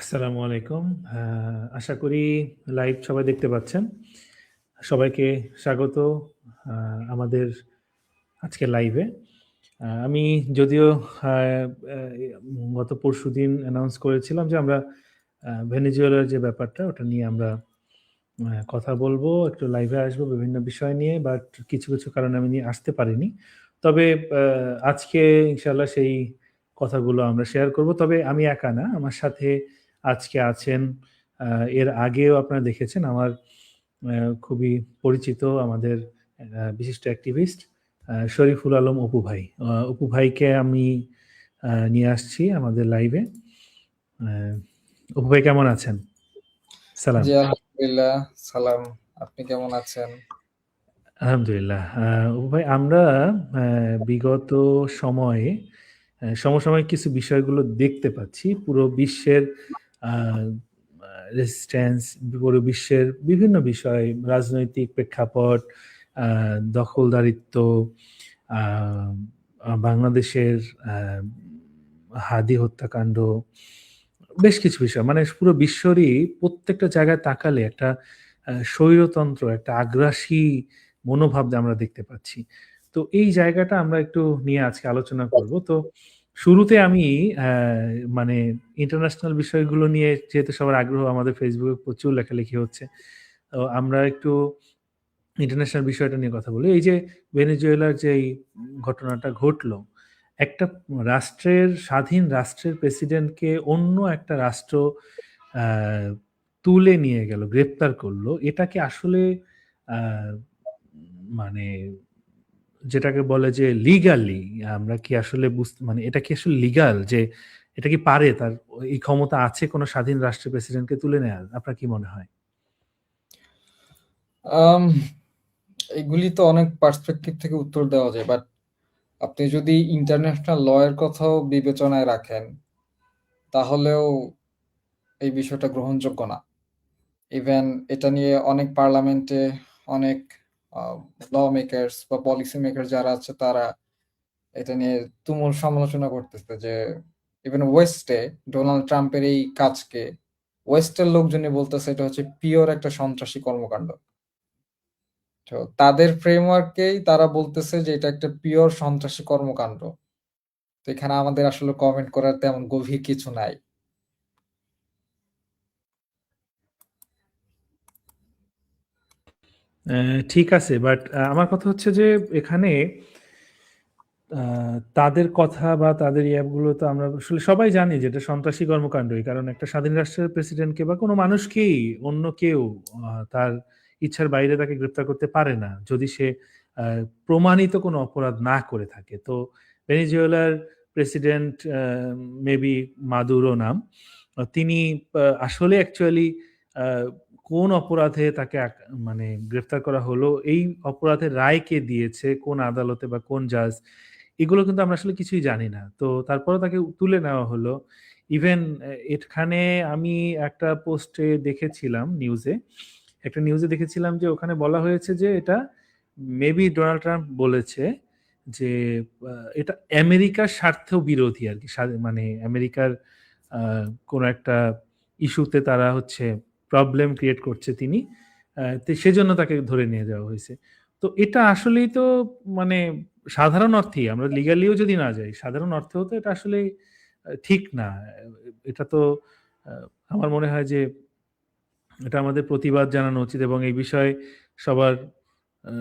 আসসালামু আলাইকুম। আশা করি লাইভ সবাই দেখতে পাচ্ছেন। সবাইকে স্বাগত আমাদের আজকের লাইভে। আমি যদিও আ আ গত পরশুদিন অ্যানাউন্স করেছিলাম যে আমরা ভেনেজুয়েলার যে ব্যাপারটা ওটা নিয়ে আমরা কথা বলবো, একটু লাইভে আসবো বিভিন্ন বিষয় নিয়ে। বাট কিছু কারণে আমি নিয়ে আসতে পারিনি। তবে আজকে ইনশাআল্লাহ সেই কথাগুলো আমরা শেয়ার করব। তবে আমি একা না, আমার সাথে আজকে আছেন আ এর আগেও আপনারা দেখেছেন আমার খুবই পরিচিত আমাদের বিশিষ্ট অ্যাক্টিভিস্ট শরীফুল আলম অপু ভাই। অপু ভাইকে আমি নিয়ে আসছি আমাদের লাইভে। আ অপু ভাই কেমন আছেন? সালাম। জি, আলহামদুলিল্লাহ। সালাম। আপনি কেমন আছেন? আলহামদুলিল্লাহ। অপু ভাই আমরা বিগত সময়ে সমসাময়িক কিছু বিষয়গুলো দেখতে পাচ্ছি। পুরো বিশ্বের আ আ রেজিস্ট্যান্স, পুরো বিশ্বের বিভিন্ন বিষয়, রাজনৈতিক প্রেক্ষাপট, আ দখলদারিত্ব, আ বাংলাদেশের আ হাদি হত্যাকাণ্ড, বেশ কিছু বিষয়। মানে পুরো বিশ্বরই প্রত্যেকটা জায়গায় তাকালে একটা স্বৈরতন্ত্র, একটা আগ্রাসী মনোভাব আমরা দেখতে পাচ্ছি। তো এই জায়গাটা আমরা একটু নিয়ে আজকে আলোচনা করব। তো শুরুতে আমি অ্যা মানে ইন্টারন্যাশনাল বিষয়গুলো নিয়ে যেহেতু সবার আগ্রহ, আমাদের ফেসবুকে প্রচুর লেখালেখি হচ্ছে। তো আমরা একটু ইন্টারন্যাশনাল বিষয়টা নিয়ে কথা বলি। এই যে ভেনেজুয়েলার যেই ঘটনাটা ঘটলো, একটা স্বাধীন রাষ্ট্রের প্রেসিডেন্টকে অন্য একটা রাষ্ট্র আ তুলে নিয়ে গেল, গ্রেপ্তার করল। এটা কি আসলে আ মানে যেটাকে বলে যে লিগালি আমরা কি আসলে মানে এটা কি আসলে লিগাল যে এটা কি পারে তার এই ক্ষমতা আছে কোন স্বাধীন রাষ্ট্রের প্রেসিডেন্টকে তুলে নেয়ার? আপনার কি মনে হয়? আম এগুলি তো অনেক পার্সপেক্টিভ থেকে উত্তর দেওয়া যায়। বাট আপনি যদি ইন্টারন্যাশনাল ল এর কথাও বিবেচনায় রাখেন, তাহলেও এই বিষয়টা গ্রহণযোগ্য না। ইভেন এটা নিয়ে অনেক পার্লামেন্টে অনেক আ ল মেকার্স বা পলিসি মেকার যারা আছে তারা এটা নিয়ে তুমুল সমালোচনা করতেছে যে ইভেন ওয়েস্টে ডোনাল্ড ট্রাম্পের এই কাজকে ওয়েস্টের লোকজনই বলতেছে এটা হচ্ছে পিওর একটা সন্ত্রাসী কর্মকাণ্ড। তো তাদের ফ্রেমওয়ার্কেই তারা বলতেছে যে এটা একটা পিওর সন্ত্রাসী কর্মকাণ্ড। তো এখানে আমাদের আসলে কমেন্ট করার তেমন গভীর কিছু নাই। ঠিক আছে। বাট আমার কথা হচ্ছে যে এখানে আ তাদের কথা বা তাদের ইয়েগুলো তো আমরা আসলে সবাই জানি যে এটা সন্ত্রাসী কর্মকাণ্ডই। কারণ একটা স্বাধীন রাষ্ট্রের প্রেসিডেন্টকে বা কোনো মানুষকেই অন্য কেউ তার ইচ্ছার বাইরে তাকে গ্রেপ্তার করতে পারে না। যদি সে আ প্রমাণিত কোনো অপরাধ না করে থাকে। তো ভেনেজুয়েলার প্রেসিডেন্ট মেবি মাদুরো নাম। তিনি আসলে অ্যাকচুয়ালি আ কোন অপরাধে তাকে মানে গ্রেফতার করা হলো, এই অপরাধের রায় কে দিয়েছে, কোন আদালতে বা কোন জাজ, এগুলো কিন্তু আমরা আসলে কিছুই জানি না। তো তারপরেও তাকে তুলে নেওয়া হলো। ইভেন এখানে আমি একটা পোস্টে দেখেছিলাম নিউজে, একটা নিউজে দেখেছিলাম যে ওখানে বলা হয়েছে যে এটা মেবি ডোনাল্ড ট্রাম্প বলেছে যে আ এটা আমেরিকার স্বার্থেও বিরোধী আরকি। মানে আমেরিকার আ কোনো একটা ইস্যুতে তারা হচ্ছে প্রবলেম ক্রিয়েট করছে তিনি। তো সেজন্য তাকে ধরে নিয়ে যাওয়া হইছে। তো এটা আসলেই তো মানে সাধারণ অর্থেই আমরা লিগালিও যদি না যাই, সাধারণ অর্থেও তো এটা আসলে ঠিক না। এটা তো আ আমার মনে হয় যে এটা আমাদের প্রতিবাদ জানানো উচিত এবং এই বিষয়ে সবার আ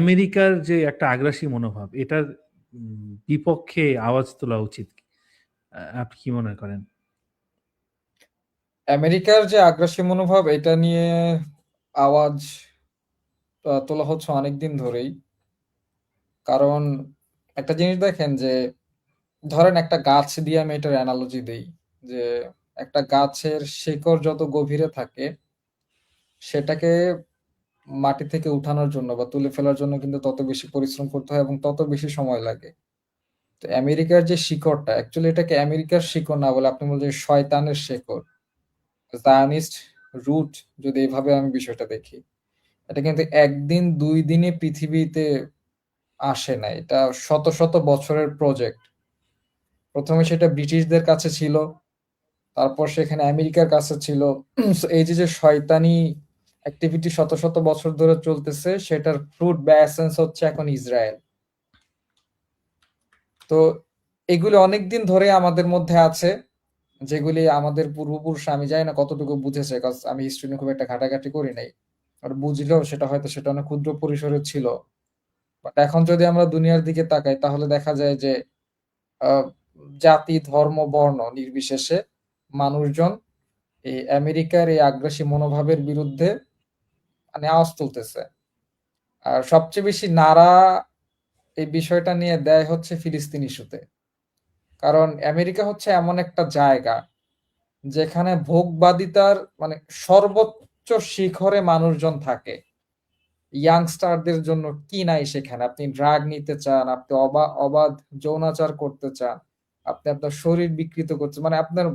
আমেরিকার যে একটা আগ্রাসী মনোভাব এটার বিপক্ষে আওয়াজ তোলা উচিত। আপনি কি মনে করেন? আমেরিকার যে আগ্রাসী মনোভাব এটা নিয়ে আওয়াজ তোলা হচ্ছে অনেকদিন ধরেই। কারণ একটা জিনিস দেখেন যে ধরেন একটা গাছ দিয়ে আমি এটার অ্যানালজি দেই। যে একটা গাছের শিকড় যত গভীরে থাকে সেটাকে মাটি থেকে উঠানোর জন্য বা তুলে ফেলার জন্য কিন্তু তত বেশি পরিশ্রম করতে হয় এবং তত বেশি সময় লাগে। তো আমেরিকার যে শিকড়টা অ্যাকচুয়ালি এটাকে আমেরিকার শিকড় না বলে আপনি বলছেন শয়তানের শেকড়। জায়নিস্ট রুট যদি এভাবে আমি বিষয়টা দেখি। এটা কিন্তু ১ দিন ২ দিনে পৃথিবীতে আসে নাই। এটা শত বছরের প্রজেক্ট। ১ম এ সেটা ব্রিটিশদের কাছে ছিল। তারপর সেখানে আমেরিকার কাছে ছিল। এই যে শয়তানি অ্যাক্টিভিটি শত শত বছর ধরে চলতেছে, সেটার ফ্রুট বা এসেন্স হচ্ছে এখন ইসরায়েল। তো এগুলি অনেকদিন ধরে আমাদের মধ্যে আছে, যেগুলি আমাদের পূর্বপুরুষ, আমি জানি না কতটুকু বুঝেছে, কজ আমি হিস্ট্রি নিয়ে খুব একটা ঘাটাঘাটি করি নাই। আর বুঝলেও সেটা অনেক ক্ষুদ্র পরিসরে ছিল। বাট এখন যদি আমরা দুনিয়ার দিকে তাকাই, তাহলে দেখা যায় যে আহ, জাতি, ধর্ম, বর্ণ নির্বিশেষে মানুষজন এই আমেরিকার এই আগ্রাসী মনোভাবের বিরুদ্ধে মানে আওয়াজ তুলতেছে। আর সবচেয়ে বেশি নাড়া এই বিষয়টা নিয়ে দেয় হচ্ছে ফিলিস্তিন ইস্যুতে। কারণ আমেরিকা হচ্ছে এমন একটা জায়গা যেখানে ভোগবাদিতার মানে সর্বোচ্চ শিখরে মানুষজন থাকে। ইয়াংস্টারদের জন্য কি নাই সেখানে? আপনি ড্রাগ নিতে চান, আপনি অবাধ যৌনাচার করতে চান, আপনি আপনার শরীর বিকৃত করতে, মানে আপনার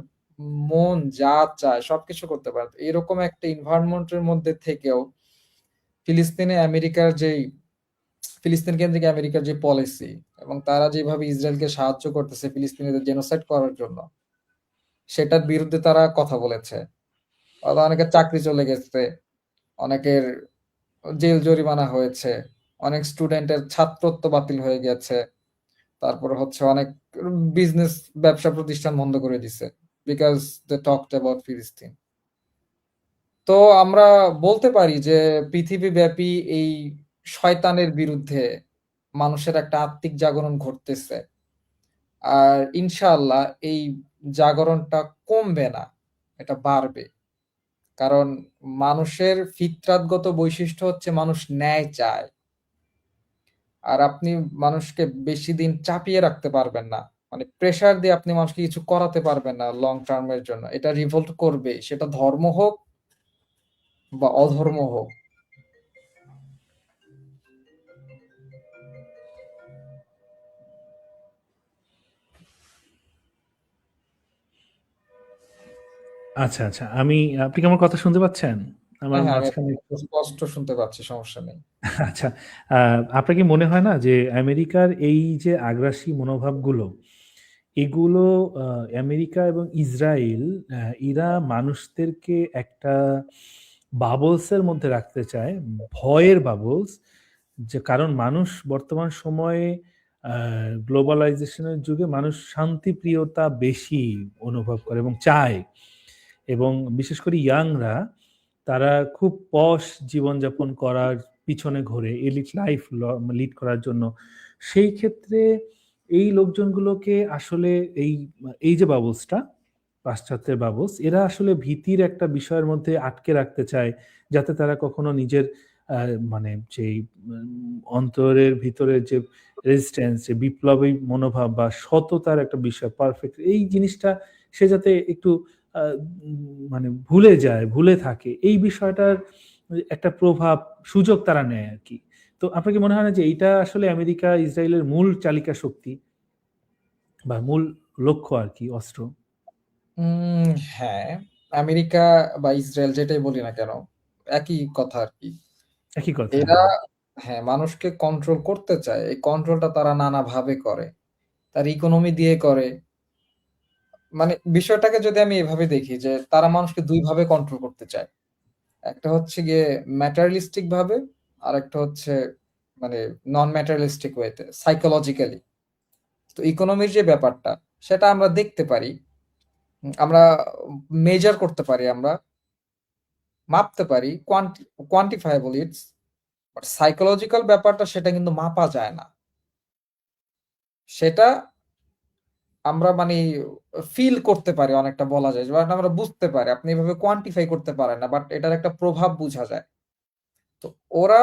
মন যা চায় সবকিছু করতে পারেন। এরকম একটা এনভায়রনমেন্টের মধ্যে থেকেও ফিলিস্তিনে আমেরিকার যেই ফিলিস্তিন কেন্দ্রিক আমেরিকার যে পলিসি, এবং তারা যেভাবে ইসরায়েলকে সাহায্য করতেছে ফিলিস্তিনিদের জেনোসাইড করার জন্য, সেটার বিরুদ্ধে তারা কথা বলেছে। অনেকের চাকরি চলে গেছে, অনেকের জেল জরিমানা হয়েছে, অনেক স্টুডেন্টের ছাত্রত্ব বাতিল হয়ে গেছে। তারপরে হচ্ছে অনেক বিজনেস, ব্যবসা প্রতিষ্ঠান বন্ধ করে দিছে, বিকজ দে টকড অ্যাবাউট ফিলিস্তিন। তো আমরা বলতে পারি যে পৃথিবীব্যাপী এই শয়তানের বিরুদ্ধে মানুষের একটা আত্মিক জাগরণ ঘটতেছে। আর ইনশাআল্লাহ এই জাগরণটা কমবে না, এটা বাড়বে। কারণ মানুষের ফিতরাতগত বৈশিষ্ট্য হচ্ছে মানুষ ন্যায় চায়। আর আপনি মানুষকে বেশি দিন চাপিয়ে রাখতে পারবেন না, মানে প্রেসার দিয়ে আপনি মানুষকে কিছু করাতে পারবেন না লং টার্মের জন্য। এটা রিভোল্ট করবে, সেটা ধর্ম হোক বা অধর্ম হোক। আচ্ছা, আচ্ছা। আপনি কি আমার কথা শুনতে পাচ্ছেন? আমার হ্যাঁ, হ্যাঁ, আমি মাঝখানে স্পষ্ট শুনতে পাচ্ছি, সমস্যা নেই। আচ্ছা, আ আপনার কি মনে হয় না যে আমেরিকার এই যে আগ্রাসী মনোভাবগুলো, এগুলো আ আমেরিকা এবং ইসরায়েল এরা মানুষদেরকে একটা বাবলস এর মধ্যে রাখতে চায়, ভয়ের বাবলস। যে কারণ মানুষ বর্তমান সময়ে আ গ্লোবালাইজেশন এর যুগে মানুষ শান্তিপ্রিয়তা বেশি অনুভব করে এবং চায়। এবং বিশেষ করে ইয়াংরা তারা খুব পশ জীবনযাপন করার পিছনে ঘোরে, এলিট লাইফ লিড করার জন্য। সেই ক্ষেত্রে এই লোকজনগুলোকে আসলে এই এই যে বাবলসটা, পাশ্চাত্যের বাবলস, এরা আসলে ভীতির একটা বিষয়ের মধ্যে আটকে রাখতে চায়, যাতে তারা কখনো নিজের আ মানে যেই অন্তরের ভিতরের যে রেজিস্ট্যান্স, যে বিপ্লবী মনোভাব বা সততার একটা বিষয়, পারফেক্ট এই জিনিসটা সে যাতে একটু আ মানে ভুলে যায়, ভুলে থাকে। এই বিষয়টার একটা প্রভাব, সুযোগ তারা নেয় আরকি। তো আপনার কি মনে হয় না যে এইটা আসলে আমেরিকা, ইসরায়েলের মূল চালিকা শক্তি বা মূল লক্ষ্য আরকি, অস্ত্র? উম হ্যাঁ, আমেরিকা বা ইসরায়েল যেটাই বলি না কেন, একই কথা আরকি। একই কথা, এরা, হ্যাঁ। হ্যাঁ, মানুষকে কন্ট্রোল করতে চায়। এই কন্ট্রোলটা তারা নানাভাবে করে। তার ইকোনমি দিয়ে করে। মানে বিষয়টাকে যদি আমি এভাবে দেখি যে তারা মানুষকে ২ ভাবে কন্ট্রোল করতে চায়। একটা হচ্ছে গিয়ে ম্যাটেরিয়ালিস্টিক ভাবে, আরেকটা হচ্ছে মানে নন ম্যাটেরিয়ালিস্টিক ওয়েতে, সাইকোলজিক্যালি। তো ইকোনমির যে ব্যাপারটা, সেটা আমরা দেখতে পারি। আমরা মেজার করতে পারি, আমরা মাপতে পারি, কোয়ান্টিফায়াবল ইটস। বাট সাইকোলজিক্যাল ব্যাপারটা সেটা কিন্তু মাপা যায় না। সেটা আমরা মানে ফিল করতে পারি, অনেকটা বলা যায়। বাট আমরা বুঝতে পারি। আপনি এভাবে কোয়ান্টিফাই করতে পারেন না। বাট এটার একটা প্রভাব বুঝা যায়। তো ওরা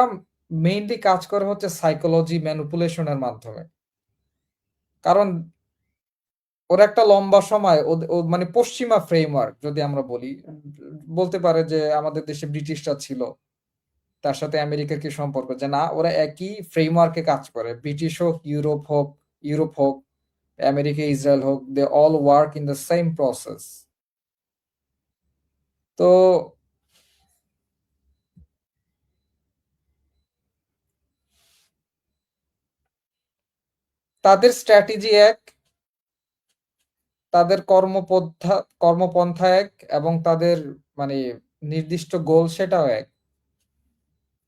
মেইনলি কাজ করে হচ্ছে সাইকোলজি ম্যানিপুলেশন এর মাধ্যমে। কারণ ওরা একটা লম্বা সময় মানে পশ্চিমা ফ্রেমওয়ার্ক যদি আমরা বলি, বলতে পারে যে আমাদের দেশে ব্রিটিশরা ছিল। তার সাথে আমেরিকার কি সম্পর্ক? যে না, ওরা একই ফ্রেমওয়ার্ক এ কাজ করে। ব্রিটিশ হোক, ইউরোপ হোক, আমেরিকা, ইসরায়েল হোক, they all work in the same process. তো তাদের স্ট্র্যাটেজি এক, তাদের কর্মপন্থা এক এবং তাদের মানে নির্দিষ্ট গোল সেটাও এক।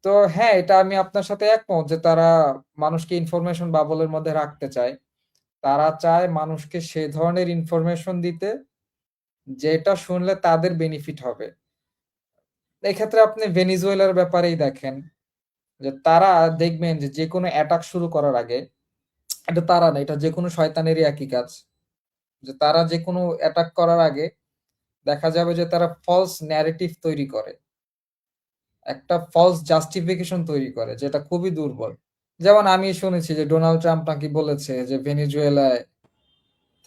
তো হ্যাঁ, এটা আমি আপনার সাথে একমত যে তারা মানুষকে ইনফরমেশন বাবলের মধ্যে রাখতে চায়। তারা চায় মানুষকে সে ধরনের ইনফরমেশন দিতে যেটা শুনলে তাদের বেনিফিট হবে। এক্ষেত্রে আপনি ভেনেজুয়েলার ব্যাপারেই দেখেন যে তারা দেখবেন যে যেকোনো অ্যাটাক শুরু করার আগে, এটা তারা না, এটা যেকোনো শয়তানেরই একই কাজ। যে তারা যেকোনো অ্যাটাক করার আগে দেখা যাবে যে তারা ফলস ন্যারেটিভ তৈরি করে। একটা ফলস জাস্টিফিকেশন তৈরি করে যেটা খুবই দুর্বল। যেমন আমি শুনেছি যে ডোনাল্ড ট্রাম্প নাকি বলেছে যে ভেনেজুয়েলায়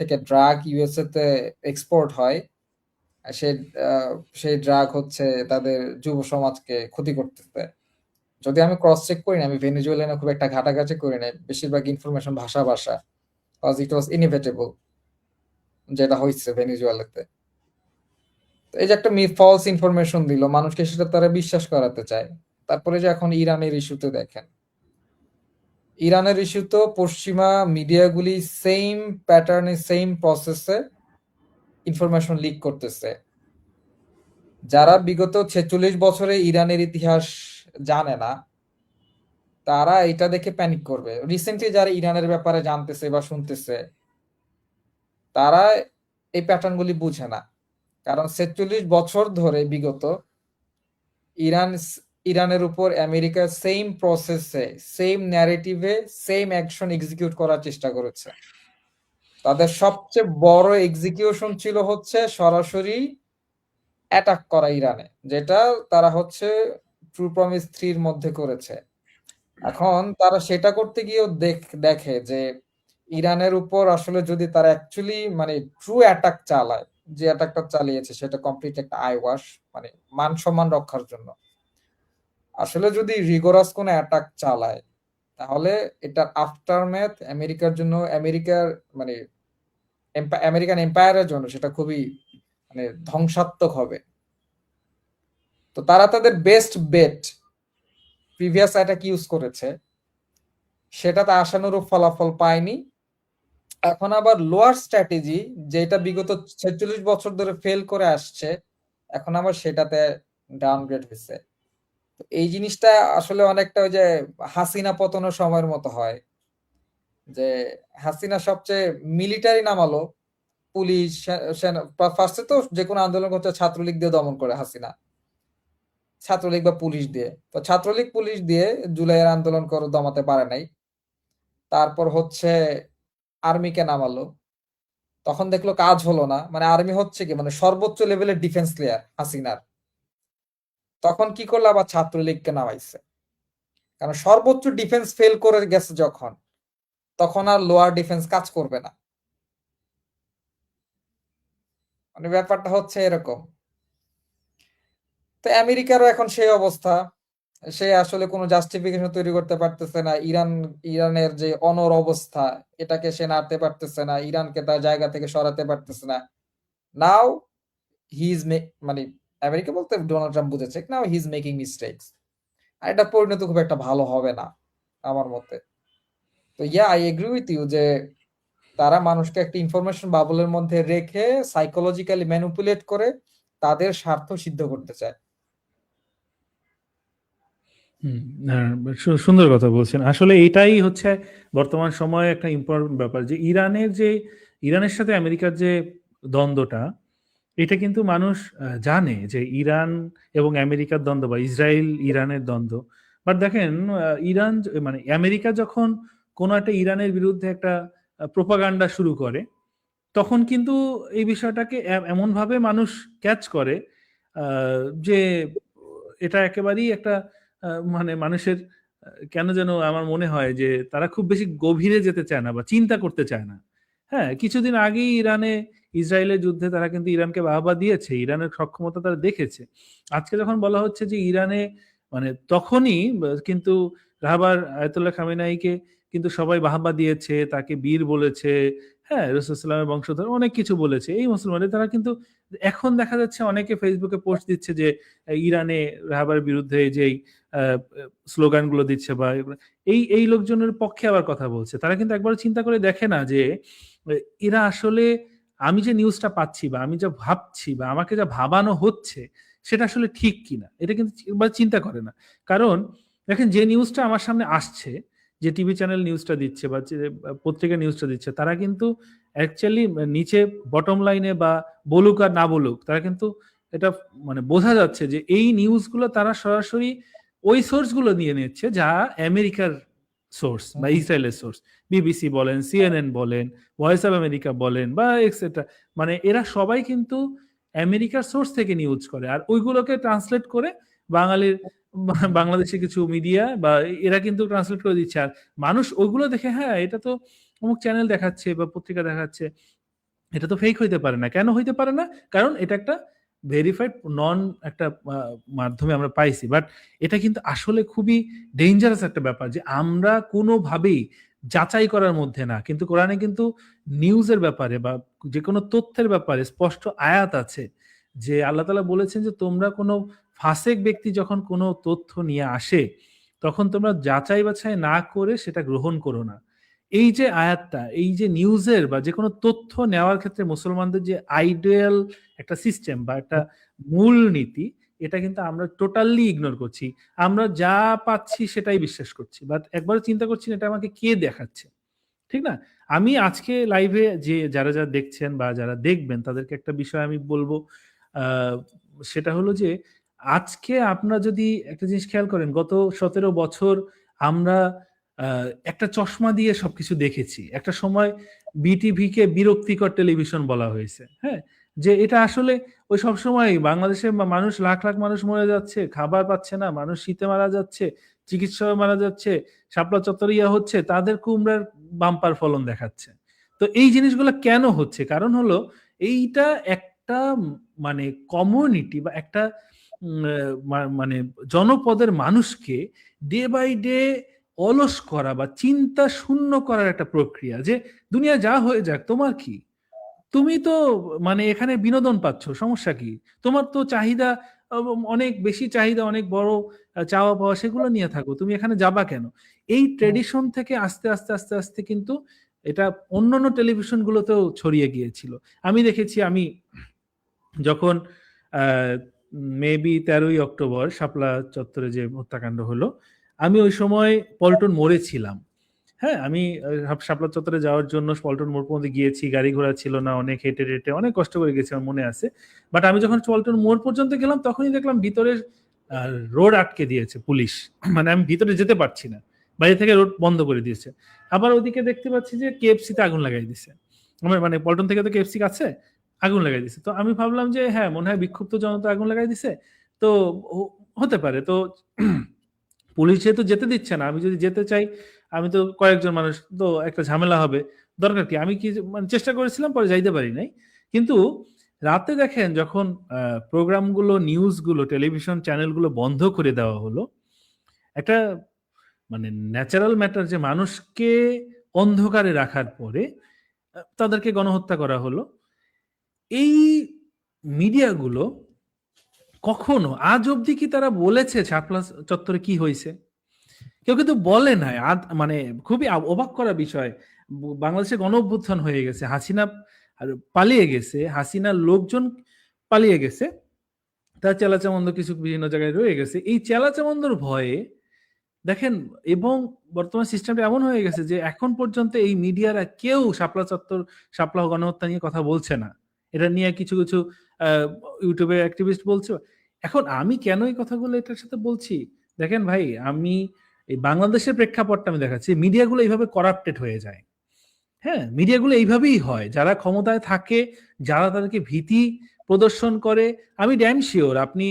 থেকে ড্রাগ ইউএসএ তে এক্সপোর্ট হয়। আর সেই ড্রাগ হচ্ছে তাদের যুব সমাজকে ক্ষতি করতেছে। যদি আমি ক্রস চেক করি না, আমি ভেনেজুয়েলা নিয়ে খুব একটা ঘাটাঘাটি করি নাই। বেশিরভাগ ইনফরমেশন ভাষা। কজ ইট ওয়াজ ইনএভিটেবল যেটা হইছে ভেনেজুয়েলাতে। তো এই যে একটা ফলস ইনফরমেশন দিল, মানুষকে সেটা তারা বিশ্বাস করাতে চায়। তারপরে যে এখন ইরানের ইস্যুতে দেখেন, ইরানের ইস্যুতে পশ্চিমা মিডিয়াগুলি সেম প্যাটার্নে সেম প্রসেসে ইনফরমেশন লিক করতেছে। যারা বিগত 46 বছরে ইরানের ইতিহাস জানে না, তারা এটা দেখে প্যানিক করবে। রিসেন্টলি যারা ইরানের ব্যাপারে জানতেছে বা শুনতেছে, তারা এই প্যাটার্নগুলি বুঝে না। কারণ 46 বছর ধরে বিগত ইরান ইরানের উপর আমেরিকা সেম প্রসেসে সেম ন্যারেটিভে সেম অ্যাকশন এক্সিকিউট করার চেষ্টা করেছে। তাদের সবচেয়ে বড় এক্সিকিউশন ছিল হচ্ছে সরাসরি অ্যাটাক করা ইরানে, যেটা তারা হচ্ছে ট্রু প্রমিস 3 এর মধ্যে করেছে। এখন তারা সেটা করতে গিয়েও দেখে যে ইরানের উপর আসলে যদি তারা অ্যাকচুয়ালি মানে ট্রু অ্যাটাক চালায়, যে অ্যাটাকটা চালিয়েছে সেটা কমপ্লিট একটা আই ওয়াশ, মানে মান সম্মান রক্ষার জন্য। আসলে যদি রিগোরাস কোনো অ্যাটাক চালায়, তাহলে এটার আফটারম্যাথ আমেরিকার জন্য, আমেরিকার মানে আমেরিকান এম্পায়ারের জন্য সেটা খুবই মানে ধ্বংসাত্মক হবে। তো তারা তাদের best bet previous attack use করেছে, সেটাতে আশানুরূপ ফলাফল পায়নি। এখন আবার লোয়ার স্ট্র্যাটেজি, যেটা বিগত 46 বছর ধরে ফেল করে আসছে, এখন আবার সেটাতে ডাউনগ্রেড হয়েছে। এই জিনিসটা আসলে অনেকটা ওই যে হাসিনা পতনের সময়ের মতো হয়, যে হাসিনা সবচেয়ে মিলিটারি নামালো, পুলিশ সেনা ফার্স্টে তো যে কোনো আন্দোলন করতে ছাত্রলীগ দিয়ে দমন করে হাসিনা, ছাত্রলীগ বা পুলিশ দিয়ে। তো ছাত্রলীগ পুলিশ দিয়ে জুলাইয়ের আন্দোলন করে দমাতে পারে নাই। তারপর হচ্ছে আর্মিকে নামালো, তখন দেখলো কাজ হলো না। মানে আর্মি হচ্ছে কি মানে সর্বোচ্চ লেভেলের ডিফেন্স প্লেয়ার হাসিনার। তখন কি করলো, আবার ছাত্রলীগকে নামাইছে। কারণ সর্বোচ্চ ডিফেন্স ফেল করে গেছে যখন, তখন আর লোয়ার ডিফেন্স কাজ করবে না। মানে ব্যাপারটা হচ্ছে এরকম। তো আমেরিকারও এখন সেই অবস্থা, সে আসলে কোনো জাস্টিফিকেশন তৈরি করতে পারতেছে না। ইরানের যে অনর অবস্থা, এটাকে সে নাড়তে পারতেছে না, ইরানকে তার জায়গা থেকে সরাতে পারতেছে না। নাও হি ইজ মানে আমেরিকা বলতে ডোনাল্ড ট্রাম্প বুঝেছে নাও হি ইজ মেকিং মিস্টেকস। আর এটা পরিণত খুব একটা ভালো হবে না আমার মতে। তো আই এগ্রি উইথ ইউ যে তারা মানুষকে একটা ইনফরমেশন বাবলের মধ্যে রেখে সাইকোলজিক্যালি ম্যানিপুলেট করে তাদের স্বার্থ সিদ্ধ করতে চায়। হ্যাঁ, সুন্দর কথা বলছেন। আসলে এটাই হচ্ছে বর্তমান সময়ে একটা ইম্পর্টেন্ট ব্যাপার, যে ইরানের সাথে আমেরিকার যে দ্বন্দ্বটা, এটা কিন্তু মানুষ জানে যে ইরান এবং আমেরিকার দ্বন্দ্ব বা ইসরায়েল ইরানের দ্বন্দ্ব। বাট দেখেন, মানে আমেরিকা যখন কোনো একটা ইরানের বিরুদ্ধে একটা প্রোপাগান্ডা শুরু করে, তখন কিন্তু এই বিষয়টাকে এমনভাবে মানুষ ক্যাচ করে যে এটা একেবারেই একটা মানে মানুষের কেন যেন আমার মনে হয় যে তারা খুব বেশি গভীরে যেতে চায় না বা চিন্তা করতে চায় না। হ্যাঁ, কিছুদিন আগেই ইসরায়েলের যুদ্ধে তারা কিন্তু ইরানকে বাহবা দিয়েছে, ইরানের সক্ষমতা তারা দেখেছে। আজকে যখন বলা হচ্ছে যে ইরানে, মানে তখনই কিন্তু রাহবার আয়াতুল্লাহ খামেনাইকে কিন্তু সবাই বাহবা দিয়েছে, তাকে বীর বলেছে। হ্যাঁ, রাসূলুল্লাহের বংশধর, অনেক কিছু বলেছে এই মুসলমানদের। তারা কিন্তু এখন দেখা যাচ্ছে অনেকে ফেসবুকে পোস্ট দিচ্ছে যে ইরানে রাহবার বিরুদ্ধে যেই স্লোগানগুলো দিচ্ছে বা এই লোকজনের পক্ষে আবার কথা বলছে। তারা কিন্তু একবার চিন্তা করে দেখে না যে এরা আসলে আমি যে নিউজটা পাচ্ছি বা আমি যা ভাবছি বা আমাকে যা ভাবানো হচ্ছে সেটা আসলে ঠিক কিনা, এটা কিন্তু চিন্তা করে না। কারণ দেখেন, যে নিউজটা আমার সামনে আসছে, যে টিভি চ্যানেল নিউজটা দিচ্ছে বা যে পত্রিকা নিউজটা দিচ্ছে, তারা কিন্তু অ্যাকচুয়ালি নিচে বটম লাইনে বা বলুক আর না বলুক, তারা কিন্তু এটা মানে বোঝা যাচ্ছে যে এই নিউজগুলো তারা সরাসরি ওই সোর্সগুলো নিয়ে নিচ্ছে যা আমেরিকার সোর্স বা ইসরায়েলের সোর্স। বিবিসি বলেন, সিএনএন বলেন, ভয়েস অফ আমেরিকা বলেন বা এক্সেট্রা, মানে এরা সবাই কিন্তু আমেরিকার সোর্স থেকে নিউজ করে, আর ওইগুলোকে ট্রান্সলেট করে বাঙালির বাংলাদেশে কিছু মিডিয়া বা এরা কিন্তু ট্রান্সলেট করে দিচ্ছে। আর মানুষ ওইগুলো দেখে, হ্যাঁ এটা তো অমুক চ্যানেল দেখাচ্ছে বা পত্রিকা দেখাচ্ছে, এটা তো ফেক হইতে পারে না। কেন হইতে পারে না? কারণ এটা একটা ভেরিফাইড নন একটা মাধ্যমে আমরা পাইছি। বাট এটা কিন্তু আসলে খুবই ডেঞ্জারাস একটা ব্যাপার যে আমরা কোনোভাবেই যাচাই করার মধ্যে না। কিন্তু কোরআনে কিন্তু নিউজের ব্যাপারে বা যেকোনো তথ্যের ব্যাপারে স্পষ্ট আয়াত আছে যে আল্লাহ তাআলা বলেছেন যে তোমরা কোনো ফাসেক ব্যক্তি যখন কোনো তথ্য নিয়ে আসে, তখন তোমরা যাচাই বাছাই না করে সেটা গ্রহণ করো না। এই যে আয়াতটা, এই যে নিউজের বা যেকোনো তথ্য নেওয়ার ক্ষেত্রে মুসলমানদের যে আইডিয়াল একটা সিস্টেম বা একটা মূল নীতি, এটা কিন্তু আমরা টোটালি ইগনোর করছি। আমরা যা পাচ্ছি সেটাই বিশ্বাস করছি, বাট একবারও চিন্তা করছি না এটা আমাকে কে দেখাচ্ছে। ঠিক না? আমি আজকে লাইভে যে যারা দেখছেন বা যারা দেখবেন তাদেরকে একটা বিষয় আমি বলবো, সেটা হলো যে আজকে আপনারা যদি একটা জিনিস খেয়াল করেন, গত ১৭ বছর আমরা একটা চশমা দিয়ে সবকিছু দেখেছি। একটা সময় বিটিভিকে বিরক্তিকর টেলিভিশন বলা হয়েছে। হ্যাঁ? যে এটা আসলে ওই সবসময় বাংলাদেশের মানুষ লাখ, লাখ মানুষ মরে যাচ্ছে, খাবার পাচ্ছে না, মানুষ শীতে মারা যাচ্ছে, চিকিৎসায় মারা যাচ্ছে, শাপলা চত্বরে হচ্ছে, তাদের কুমড়ার বাম্পার ফলন দেখাচ্ছে। তো এই জিনিসগুলো কেন হচ্ছে? কারণ হলো এইটা একটা মানে কমিউনিটি বা একটা মানে জনপদের মানুষকে ডে বাই ডে অলস করা বা চিন্তা শূন্য করার একটা প্রক্রিয়া যে দুনিয়া যা হয়ে যাক তোমার কি? তুমি তো মানে এখানে বিনোদন পাচ্ছ, সমস্যা কি? তোমার তো চাহিদা অনেক বেশি চাহিদা, অনেক বড় চাওয়া পাওয়া, সেগুলো নিয়ে থাকো। তুমি এখানে যাবা কেন? এই ট্র্যাডিশন থেকে আস্তে আস্তে কিন্তু এটা অন্যান্য টেলিভিশন গুলোতেও ছড়িয়ে গিয়েছিল। আমি দেখেছি, আমি যখন মেবি ১৩ই অক্টোবর শাপলা চত্বরে যে হত্যাকাণ্ড হলো, আমি ওই সময় পল্টন মোড়ে ছিলাম। হ্যাঁ, আমি শাপলা চত্বরে যাওয়ার জন্য পল্টন মোড় পর্যন্ত গিয়েছি, গাড়ি ঘোড়া ছিল না, অনেক হেঁটে হেঁটে অনেক কষ্ট করে গেছি, আমার মনে আছে। বাট আমি যখন পল্টন মোড় পর্যন্ত গেলাম তখনই দেখলাম ভিতরের রোড আটকে দিয়েছে পুলিশ। মানে আমি ভিতরে যেতে পারছি না, বাইরে থেকে রোড বন্ধ করে দিয়েছে। আবার ওদিকে দেখতে পাচ্ছি যে কেএফসি তে আগুন লাগাই দিছে। আমার মানে পল্টন থেকে তো কেএফসি কাছে, আগুন লাগাই দিছে। তো আমি ভাবলাম যে হ্যাঁ মনে হয় বিক্ষুব্ধ জনতা আগুন লাগাই দিছে, তো হতে পারে। তো পুলিশ যেহেতু যেতে দিচ্ছে না, আমি যদি যেতে চাই, আমি তো কয়েকজন মানুষ, তো একটা ঝামেলা হবে, দরকার কি? আমি কি মানে চেষ্টা করেছিলাম, পরে যাইতে পারি নাই। কিন্তু রাতে দেখেন যখন প্রোগ্রামগুলো, নিউজগুলো, টেলিভিশন চ্যানেলগুলো বন্ধ করে দেওয়া হলো, একটা মানে ন্যাচারাল ম্যাটার যে মানুষকে অন্ধকারে রাখার পরে তাদেরকে গণহত্যা করা হলো। এই মিডিয়াগুলো কখনো আজ অবধি কি তারা বলেছে শাপলা চত্বরে কি হয়েছে? কেউ কিন্তু বলে নাই। মানে খুবই অবাক করা বিষয়। বাংলাদেশে গণ-অভ্যুত্থান হয়ে গেছে। হাসিনা পালিয়ে গেছে। হাসিনার লোকজন পালিয়ে গেছে। তার চেলাচামন্দ কিছু বিভিন্ন জায়গায় রয়ে গেছে। এই চেলাচামন্দর ভয়ে দেখেন, এবং বর্তমান সিস্টেমটা এমন হয়ে গেছে যে এখন পর্যন্ত এই মিডিয়ারা কেউ শাপলা চত্বর, শাপলা গণহত্যা নিয়ে কথা বলছে না। এটা নিয়ে কিছু কিছু ইউটিউবে অ্যাক্টিভিস্ট বলছে। এখন আমি কেন এই কথাগুলো এটার সাথে বলছি? দেখেন ভাই, আমি এই বাংলাদেশের প্রেক্ষাপটটা আমি দেখাচ্ছি। মিডিয়াগুলো এইভাবে করাপ্টেড হয়ে যায়। হ্যাঁ, মিডিয়াগুলো এইভাবেই হয়। যারা ক্ষমতায় থাকে, যারা তাদেরকে ভীতি প্রদর্শন করে, আমি ড্যাম শিওর আপনি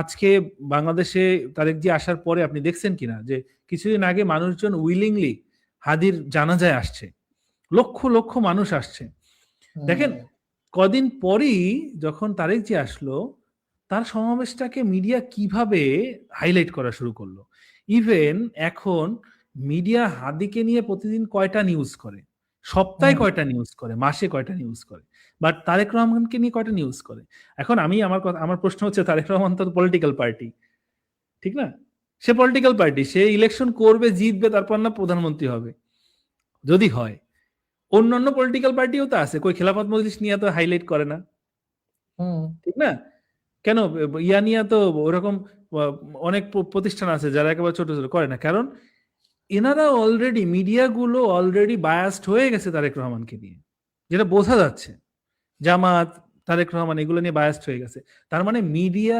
আজকে বাংলাদেশে তারেক জি আসার পরে আপনি দেখছেন কিনা যে কিছুদিন আগে মানুষজন উইলিংলি হাদির জানাজায় আসছে, লক্ষ লক্ষ মানুষ আসছে। দেখেন, কদিন পরই যখন তারেক জি আসলো, তার সমাবেশটাকে মিডিয়া কিভাবে হাইলাইট করা শুরু করলো। ইভেন এখন মিডিয়া হাদিকে নিয়ে প্রতিদিন কয়টা নিউজ করে, সপ্তাহে কয়টা নিউজ করে, মাসে কয়টা নিউজ করে, বাট তারেক রহমানকে নিয়ে কয়টা নিউজ করে। এখন আমি আমার প্রশ্ন হচ্ছে, তারেক রহমান তো পলিটিক্যাল পার্টি, ঠিক না? সে পলিটিক্যাল পার্টি, সে ইলেকশন করবে, জিতবে, তারপর না প্রধানমন্ত্রী হবে যদি হয়। অন্যান্য পলিটিক্যাল পার্টিও তো আছে, কই খেলাফত মজলিস নিয়ে তো হাইলাইট করে না, হুম ঠিক না? কেন ইয়া নিয়ে তো ওরকম অনেক প্রতিষ্ঠান আছে যারা একেবারে ছোট ছোট করে না, কারণ এনারা অলরেডি, মিডিয়াগুলো অলরেডি বায়াসড হয়ে গেছে তারেক রহমানকে নিয়ে, যেটা বোঝা যাচ্ছে। জামাত, তারেক রহমান এগুলো নিয়ে বায়াসড হয়ে গেছে। তার মানে মিডিয়া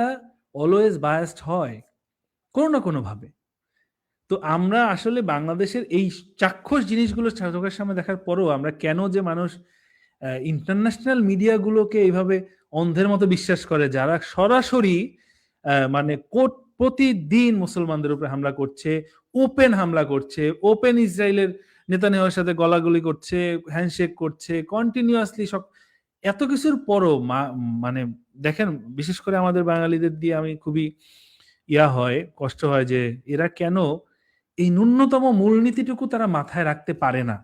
অলওয়েজ বায়াসড হয় কোনো না কোনো ভাবে। তো আমরা আসলে বাংলাদেশের এই চাক্ষুষ জিনিসগুলো চোখের সামনে দেখার পরেও আমরা কেন যে মানুষ ইন্টারন্যাশনাল মিডিয়াগুলোকে এইভাবে অন্ধের মতো বিশ্বাস করে, যারা সরাসরি মানে প্রতিদিন মুসলমানদের উপরে হামলা করছে, ওপেন হামলা করছে, ওপেন ইসরায়েলের নেতানিয়াহুর সাথে গলাগলি করছে, হ্যান্ডশেক করছে কন্টিনিউয়াসলি, সব এত কিছুর পরও মানে দেখেন, বিশেষ করে আমাদের বাঙালিদের দিয়ে আমি খুবই হয়, কষ্ট হয় যে এরা কেন এই ন্যূনতম মূলনীতিটুকু তারা মাথায় রাখতে পারে না,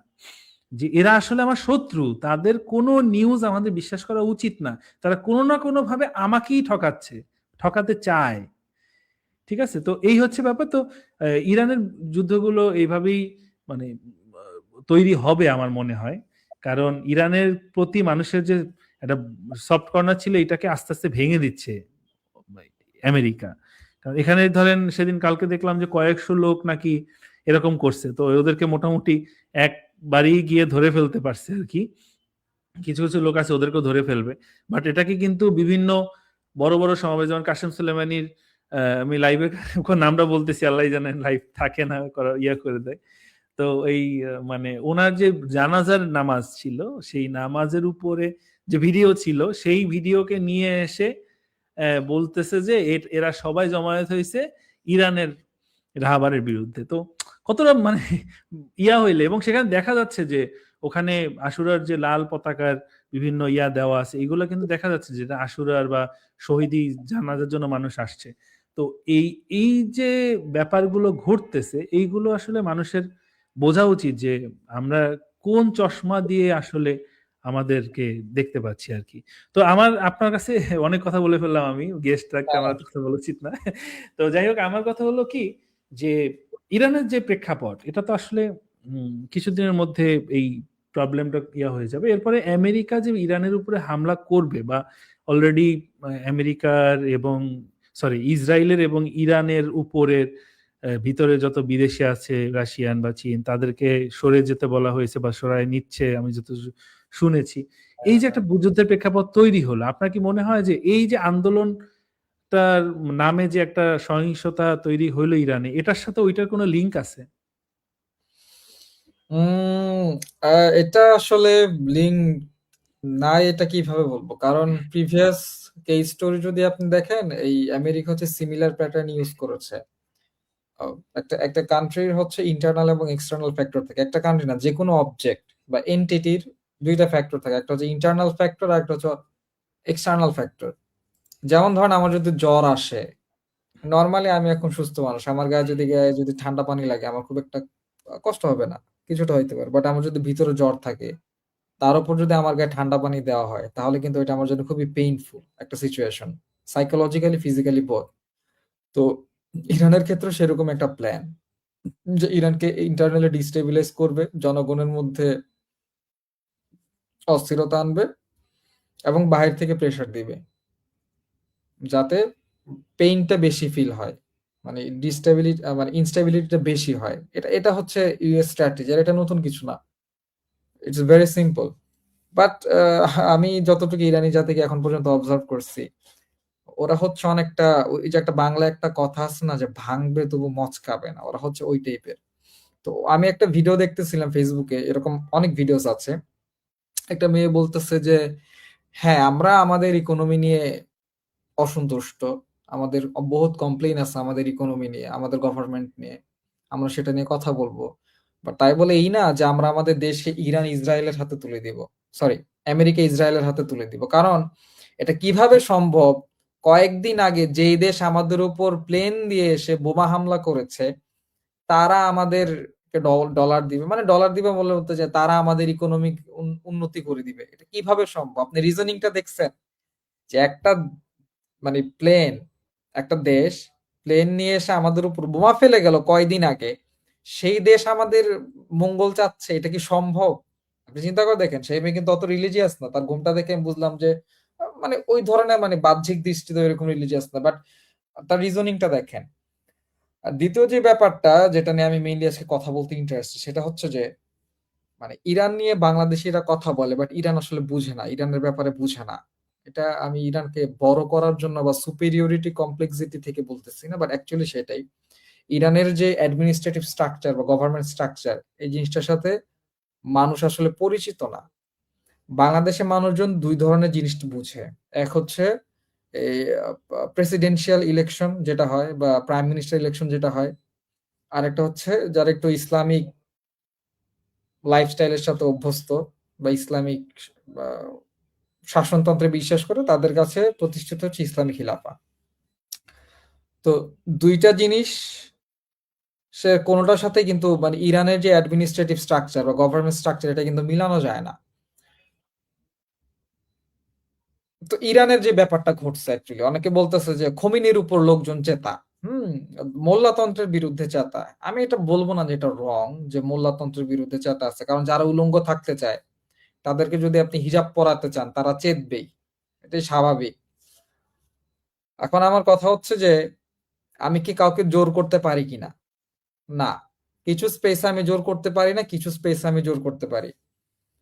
যে এরা আসলে আমার শত্রু, তাদের কোনো নিউজ আমাদের বিশ্বাস করা উচিত না, তারা কোনো না কোনো ভাবে আমাকেই ঠকাচ্ছে, ঠকাতে চায়। ঠিক আছে, তো এই হচ্ছে ব্যাপার। তো ইরানের যুদ্ধগুলো এইভাবেই মানে তৈরি হবে আমার মনে হয়, কারণ ইরানের প্রতি মানুষের যে একটা সফট কর্নার ছিল, এটাকে আস্তে আস্তে ভেঙে দিচ্ছে আমেরিকা। কারণ এখানে ধরেন সেদিন কালকে দেখলাম যে কয়েকশো লোক নাকি এরকম করছে, তো ওদেরকে মোটামুটি একবারই গিয়ে ধরে ফেলতে পারছে আর কি। কিছু কিছু লোক আছে ওদেরকেও ধরে ফেলবে, বাট এটাকে কিন্তু বিভিন্ন বড় বড় সমাবেশ, যেমন কাসেম সুলেমানির, আমি লাইভে নামটা বলতেছি, আল্লাহ জানেন লাইভ থাকে না, করে দেয়। তো এই মানে ওনার যে জানাজার নামাজ ছিল, সেই নামাজের উপরে যে ভিডিও ছিল, সেই ভিডিওকে নিয়ে এসে বলতেছে যে এরা সবাই জমায়েত হয়েছে ইরানের রাহাবারের বিরুদ্ধে। তো কতটা মানে হইলে, এবং সেখানে দেখা যাচ্ছে যে ওখানে আশুরার যে লাল পতাকার বিভিন্ন দেওয়া আছে, এগুলো কিন্তু দেখা যাচ্ছে যেটা আশুরার বা শহীদি জানাজার জন্য মানুষ আসছে। তো এই এই যে ব্যাপারগুলো ঘটতেছে, এইগুলো আসলে মানুষের বোঝা উচিত যে আমরা কোন চশমা দিয়ে আসলে আমাদেরকে দেখতে পাচ্ছি আর কি। তো আমার আপনার কাছে অনেক কথা বলে ফেললাম আমি, গেস্ট রাখতে আমার কথা বলা উচিত না। তো যাই হোক, আমার কথা হলো কি, যে ইরানের যে প্রেক্ষাপট, এটা তো আসলে কিছুদিনের মধ্যে এই প্রবলেমটা হয়ে যাবে। এরপরে আমেরিকা যে ইরানের উপরে হামলা করবে, বা অলরেডি আমেরিকার এবং ইসরায়েলের এবং ইরানের উপরের ভিতরে যত বিদেশি আছে, রাশিয়ান বা চীন, তাদেরকে সরে যেতে বলা হয়েছে বা সরায় নিচ্ছে আমি যত শুনেছি। এই যে একটা যুদ্ধের প্রেক্ষাপট তৈরি হলো, আপনার কি মনে হয় যে এই যে আন্দোলনটার নামে যে একটা সহিংসতা তৈরি হইলো ইরানে, এটার সাথে ওইটার কোনো লিঙ্ক আছে? এটা আসলে লিঙ্ক নাই, এটা কিভাবে বলবো? কারণ প্রিভিয়াস কেস স্টোরি যদি আপনি দেখেন, এই আমেরিকা হচ্ছে সিমিলার প্যাটার্ন ইউজ করেছে। একটা একটা কান্ট্রির হচ্ছে ইন্টারনাল এবং এক্সটার্নাল ফ্যাক্টর থাকে। একটা কান্ট্রি না, যে কোনো অবজেক্ট বা এন্টিটির দুইটা ফ্যাক্টর থাকে, একটা হচ্ছে ইন্টারনাল ফ্যাক্টর আর একটা হচ্ছে এক্সটার্নাল ফ্যাক্টর। যেমন ধরেন আমার যদি জ্বর আসে, নর্মালি আমি এখন সুস্থ মানুষ, আমার গায়ে যদি ঠান্ডা পানি লাগে আমার খুব একটা কষ্ট হবে না, কিছুটা হইতে পারে। বাট আমার যদি ভিতরে জ্বর থাকে, তার উপর যদি আমার গায়ে ঠান্ডা পানি দেওয়া হয়, তাহলে কিন্তু এটা আমার জন্য খুবই পেইনফুল একটা সিচুয়েশন, সাইকোলজিক্যালি ফিজিক্যালি বোথ। তো ইরানের ক্ষেত্রে সেরকম একটা প্ল্যান, যে ইরানকে ইন্টারনালি ডিস্টেবিলাইজ করবে, জনগণের মধ্যে অস্থিরতা আনবে এবং বাহির থেকে প্রেসার দিবে, যাতে পেইনটা বেশি ফিল হয়, মানে ডিস্টেবিলিটি মানে ইনস্টেবিলিটিটা বেশি হয়। এটা এটা হচ্ছে ইউএস স্ট্র্যাটেজি, আর এটা নতুন কিছু না, ইটস ভেরি সিম্পল। বাট আমি যতটুকু ইরানি জাতিকে এখন পর্যন্ত অবজার্ভ করছি, ওরা হচ্ছে অনেকটা ওই যে একটা বাংলা একটা কথা আছে না, যে ভাঙবে তবু মচকাবে না, ওরা হচ্ছে ওই টাইপের। তো আমি একটা ভিডিও দেখতেছিলাম ফেসবুকে, এরকম অনেক ভিডিওস আছে। একটা মেয়ে বলতেছে যে হ্যাঁ, আমরা আমাদের ইকোনমি নিয়ে অসন্তুষ্ট, আমাদের বহুত কমপ্লেইন আছে আমাদের ইকোনমি নিয়ে, আমাদের গভর্নমেন্ট নিয়ে, আমরা সেটা নিয়ে কথা বলবো। বাট তাই বলে এই না যে আমরা আমাদের দেশকে ইরান ইসরায়েলের হাতে তুলে দিব, সরি, আমেরিকা ইসরায়েলের হাতে তুলে দিব। কারণ এটা কিভাবে সম্ভব? কয়েকদিন আগে যেই দেশ আমাদের উপর প্লেন দিয়ে এসে বোমা হামলা করেছে, তারা আমাদেরকে ডলার দিবে, মানে ডলার দিবে বলে বলতে যে তারা আমাদের ইকোনমিক উন্নতি করে দিবে। এটা কিভাবে সম্ভব? আপনি রিজনিংটা দেখছেন? যে একটা মানে প্লেন, একটা দেশ প্লেন নিয়ে এসে আমাদের উপর বোমা ফেলে গেল কয়দিন আগে, সেই দেশ আমাদের মঙ্গল চাচ্ছে, এটা কি সম্ভব? আপনি চিন্তা করে দেখেন, সেই মেয়ে কিন্তু অত রিলিজিয়াস না। তার ঘুমটা দেখে আমি বুঝলাম যে মানে ওই ধরনের মানে বাহ্যিক দৃষ্টিতে এরকম রিলিজিয়াস না। বাট তার রিজনিংটা দেখেন। আর দ্বিতীয় যে ব্যাপারটা যেটা নিয়ে আমি মেইনলি আজকে কথা বলতে ইন্টারেস্টেড, সেটা হচ্ছে যে মানে ইরান নিয়ে বাংলাদেশিরা কথা বলে, বাট ইরান আসলে বুঝে না, ইরানের ব্যাপারে বুঝে না। এটা আমি ইরানকে বড় করার জন্য বা সুপেরিয়রিটি কমপ্লেক্সিটি থেকে বলতেছি না, বাট অ্যাকচুয়ালি সেটাই। ইরানের যে অ্যাডমিনিস্ট্রেটিভ স্ট্রাকচার বা গভর্নমেন্ট স্ট্রাকচার, এই জিনিসটার সাথে মানুষ আসলে পরিচিত না। বাংলাদেশের মানুষজন দুই ধরনের জিনিস বুঝে। এক হচ্ছে এই প্রেসিডেন্সিয়াল ইলেকশন যেটা হয় বা প্রাইম মিনিস্টার ইলেকশন যেটা হয়, আরেকটা হচ্ছে যারা একটু ইসলামিক লাইফস্টাইলের সাথে অভ্যস্ত বা ইসলামিক শাসনতন্ত্রে বিশ্বাস করে, তাদের কাছে প্রতিষ্ঠিত হচ্ছে ইসলামী খিলাফা। তো দুইটা জিনিস সে কোনোটার সাথে কিন্তু মানে ইরানের যে অ্যাডমিনিস্ট্রেটিভ স্ট্রাকচার বা গভর্নমেন্ট স্ট্রাকচার, এটা কিন্তু মিলানো যায় না। তো ইরানের যে ব্যাপারটা ঘটছে, অ্যাকচুয়ালি অনেকে বলতেছে যে খোমেনির উপর লোকজন চেতা, হুম, মোল্লাতন্ত্রের বিরুদ্ধে চেতা। আমি এটা বলবো না যে এটা রং যে মোল্লাতন্ত্রের বিরুদ্ধে চেতা আছে, কারণ যারা উলঙ্গ থাকতে চায় তাদেরকে যদি আপনি হিজাব পরাতে চান তারা চেতবেই, এটাই স্বাভাবিক। এখন আমার কথা হচ্ছে যে আমি কি কাউকে জোর করতে পারি কিনা? না। কিছু স্পেস আমি জোর করতে পারি না, কিছু স্পেস আমি জোর করতে পারি।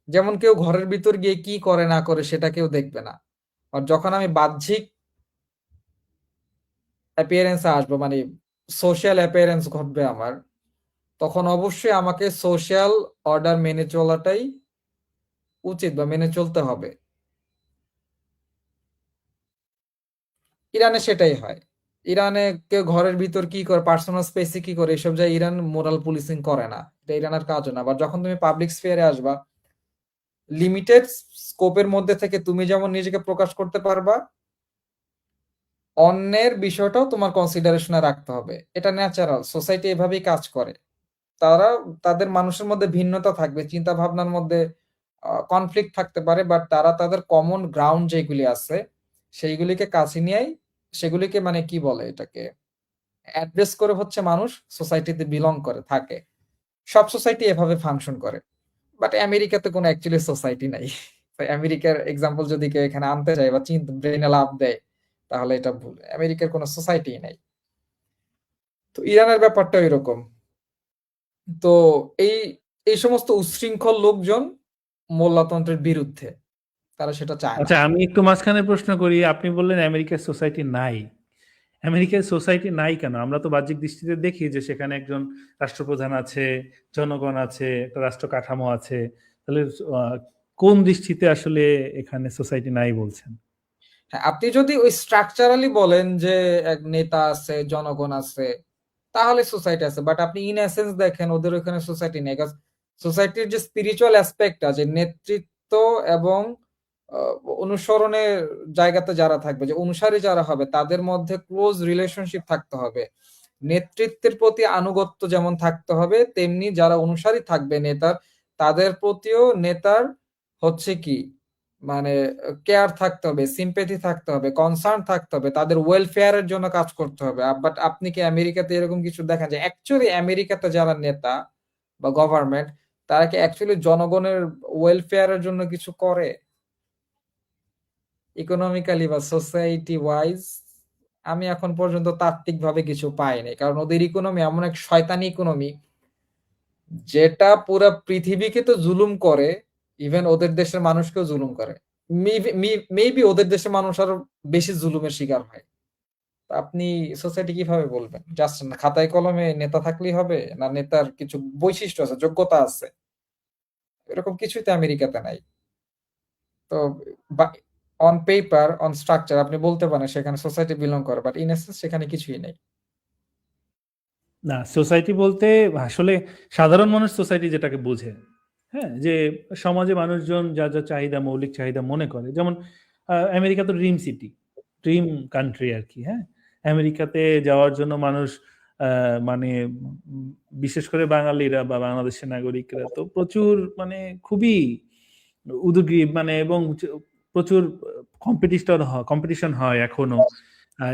যেমন কেউ ঘরের ভিতর গিয়ে কি করে না করে সেটা কেউ দেখবে না। আর যখন আমি বাহ্যিক অ্যাপিয়ারেন্স আসবো, মানে সোশ্যাল অ্যাপিয়ারেন্স ঘটবে আমার, তখন অবশ্যই আমাকে সোশ্যাল অর্ডার মেনে চলাটাই উচিত বা মেনে চলতে হবে। ইরানে সেটাই হয়। ইরানে কেউ ঘরের ভিতর কি করে, পার্সোনাল স্পেসে কি করে, এসব যায় ইরান মোরাল পুলিশিং করে না, এটা ইরানের কাজও না। আবার যখন তুমি পাবলিক স্ফিয়ারে আসবা, লিমিটেড স্কোপের মধ্যে থেকে তুমি যেমন নিজেকে প্রকাশ করতে পারবা, অন্যের বিষয়টাও তোমার কনসিডারেশনে রাখতে হবে। এটা ন্যাচারাল, সোসাইটি এভাবেই কাজ করে। তারা তাদের মানুষের মধ্যে ভিন্নতা থাকবে, চিন্তা ভাবনার মধ্যে কনফ্লিক্ট থাকতে পারে, বাট তারা তাদের কমন গ্রাউন্ড যেগুলি আছে সেইগুলিকে কাছে নিয়েই, সেগুলিকে মানে কি বলে এটাকে অ্যাড্রেস করে হচ্ছে মানুষ সোসাইটিতে বিলং করে থাকে। সব সোসাইটি এভাবে ফাংশন করে। বাট আমেরিকাতে কোনো অ্যাকচুয়ালি সোসাইটি নাই। তো আমেরিকার এক্সাম্পল যদি কেউ এখানে আনতে চায় বা চিন্তা ব্রেনে লাভ দেয়, তাহলে এটা ভুল। আমেরিকার কোনো সোসাইটি নাই। তো ইরানের ব্যাপারটা এরকম। তো এই এই সমস্ত উচ্ছৃঙ্খল লোকজন মোল্লাতন্ত্রের বিরুদ্ধে, তারা সেটা চায় না। আচ্ছা, আমি একটু মাঝখানে প্রশ্ন করি। আপনি বললেন আমেরিকার সোসাইটি নাই। আমেরিকার সোসাইটি নাই কেন? আমরা তো বাহ্যিক দৃষ্টিতে দেখি যে সেখানে একজন রাষ্ট্রপ্রধান আছে, জনগণ আছে, একটা রাষ্ট্র কাঠামো আছে। তাহলে আহ, কোন দৃষ্টিতে আসলে এখানে সোসাইটি নাই বলছেন? হ্যাঁ, আপনি যদি ওই স্ট্রাকচারালি বলেন যে এক নেতা আছে, জনগণ আছে, তাহলে সোসাইটি আছে। বাট আপনি ইন এসেন্স দেখেন ওদের ওখানে সোসাইটি নেই। সোসাইটির যে স্পিরিচুয়াল অ্যাসপেক্ট আছে, নেতৃত্ব এবং আহ, অনুসরণের জায়গাতে যারা থাকবে, যে অনুসারী যারা হবে, তাদের মধ্যে ক্লোজ রিলেশনশিপ থাকতে হবে। নেতৃত্বের প্রতি আনুগত্য যেমন থাকতে হবে, তেমনি যারা অনুসারী থাকবে নেতার, তাদের প্রতিও নেতার হচ্ছে কি মানে কেয়ার থাকতে হবে, সিম্পেথি থাকতে হবে, কনসার্ন থাকতে হবে, তাদের ওয়েলফেয়ারের জন্য কাজ করতে হবে। বাট আপনি কি আমেরিকাতে এরকম কিছু দেখেন যে অ্যাকচুয়ালি আমেরিকাতে যারা নেতা বা গভর্নমেন্ট, তারা কি অ্যাকচুয়ালি জনগণের ওয়েলফেয়ারের জন্য কিছু করে ইকোনমিক্যালি বা সোসাইটি ওয়াইজ? আমি এখন পর্যন্ত তাত্ত্বিক ভাবে কিছু পাইনি, কারণ ওদের ইকোনমি এমন এক শয়তানি ইকোনমি যেটা পুরো পৃথিবীকে তো জুলুম করে, ইভেন ওদের দেশের মানুষকেও জুলুম করে। মেবি ওদের দেশের মানুষ আরো বেশি জুলুমের শিকার হয়। তা আপনি সোসাইটি কিভাবে বলবেন? জাস্ট খাতায় কলমে নেতা থাকলেই হবে, না নেতার কিছু বৈশিষ্ট্য আছে, যোগ্যতা আছে? এরকম কিছুই তো আমেরিকাতে নাই। তো অন পেপার, অন স্ট্রাকচার আপনি বলতে পারেন সেখানে সোসাইটি বিলং করে, বাট ইন এসেন্স সেখানে কিছুই নেই। না, সোসাইটি বলতে আসলে সাধারণ মানুষ সোসাইটি যেটাকে বোঝে, হ্যাঁ, যে সমাজে মানুষজন যা যা চাহিদা, মৌলিক চাহিদা মনে করে। যেমন আমেরিকা তো ড্রিম সিটি, ড্রিম কান্ট্রি আর কি। হ্যাঁ, আমেরিকাতে যাওয়ার জন্য মানুষ মানে বিশেষ করে বাঙালিরা বা বাংলাদেশের নাগরিকরা তো প্রচুর মানে খুবই উদগ্রী, মানে এবং প্রচুর কম্পিটিশন হয় এখনো।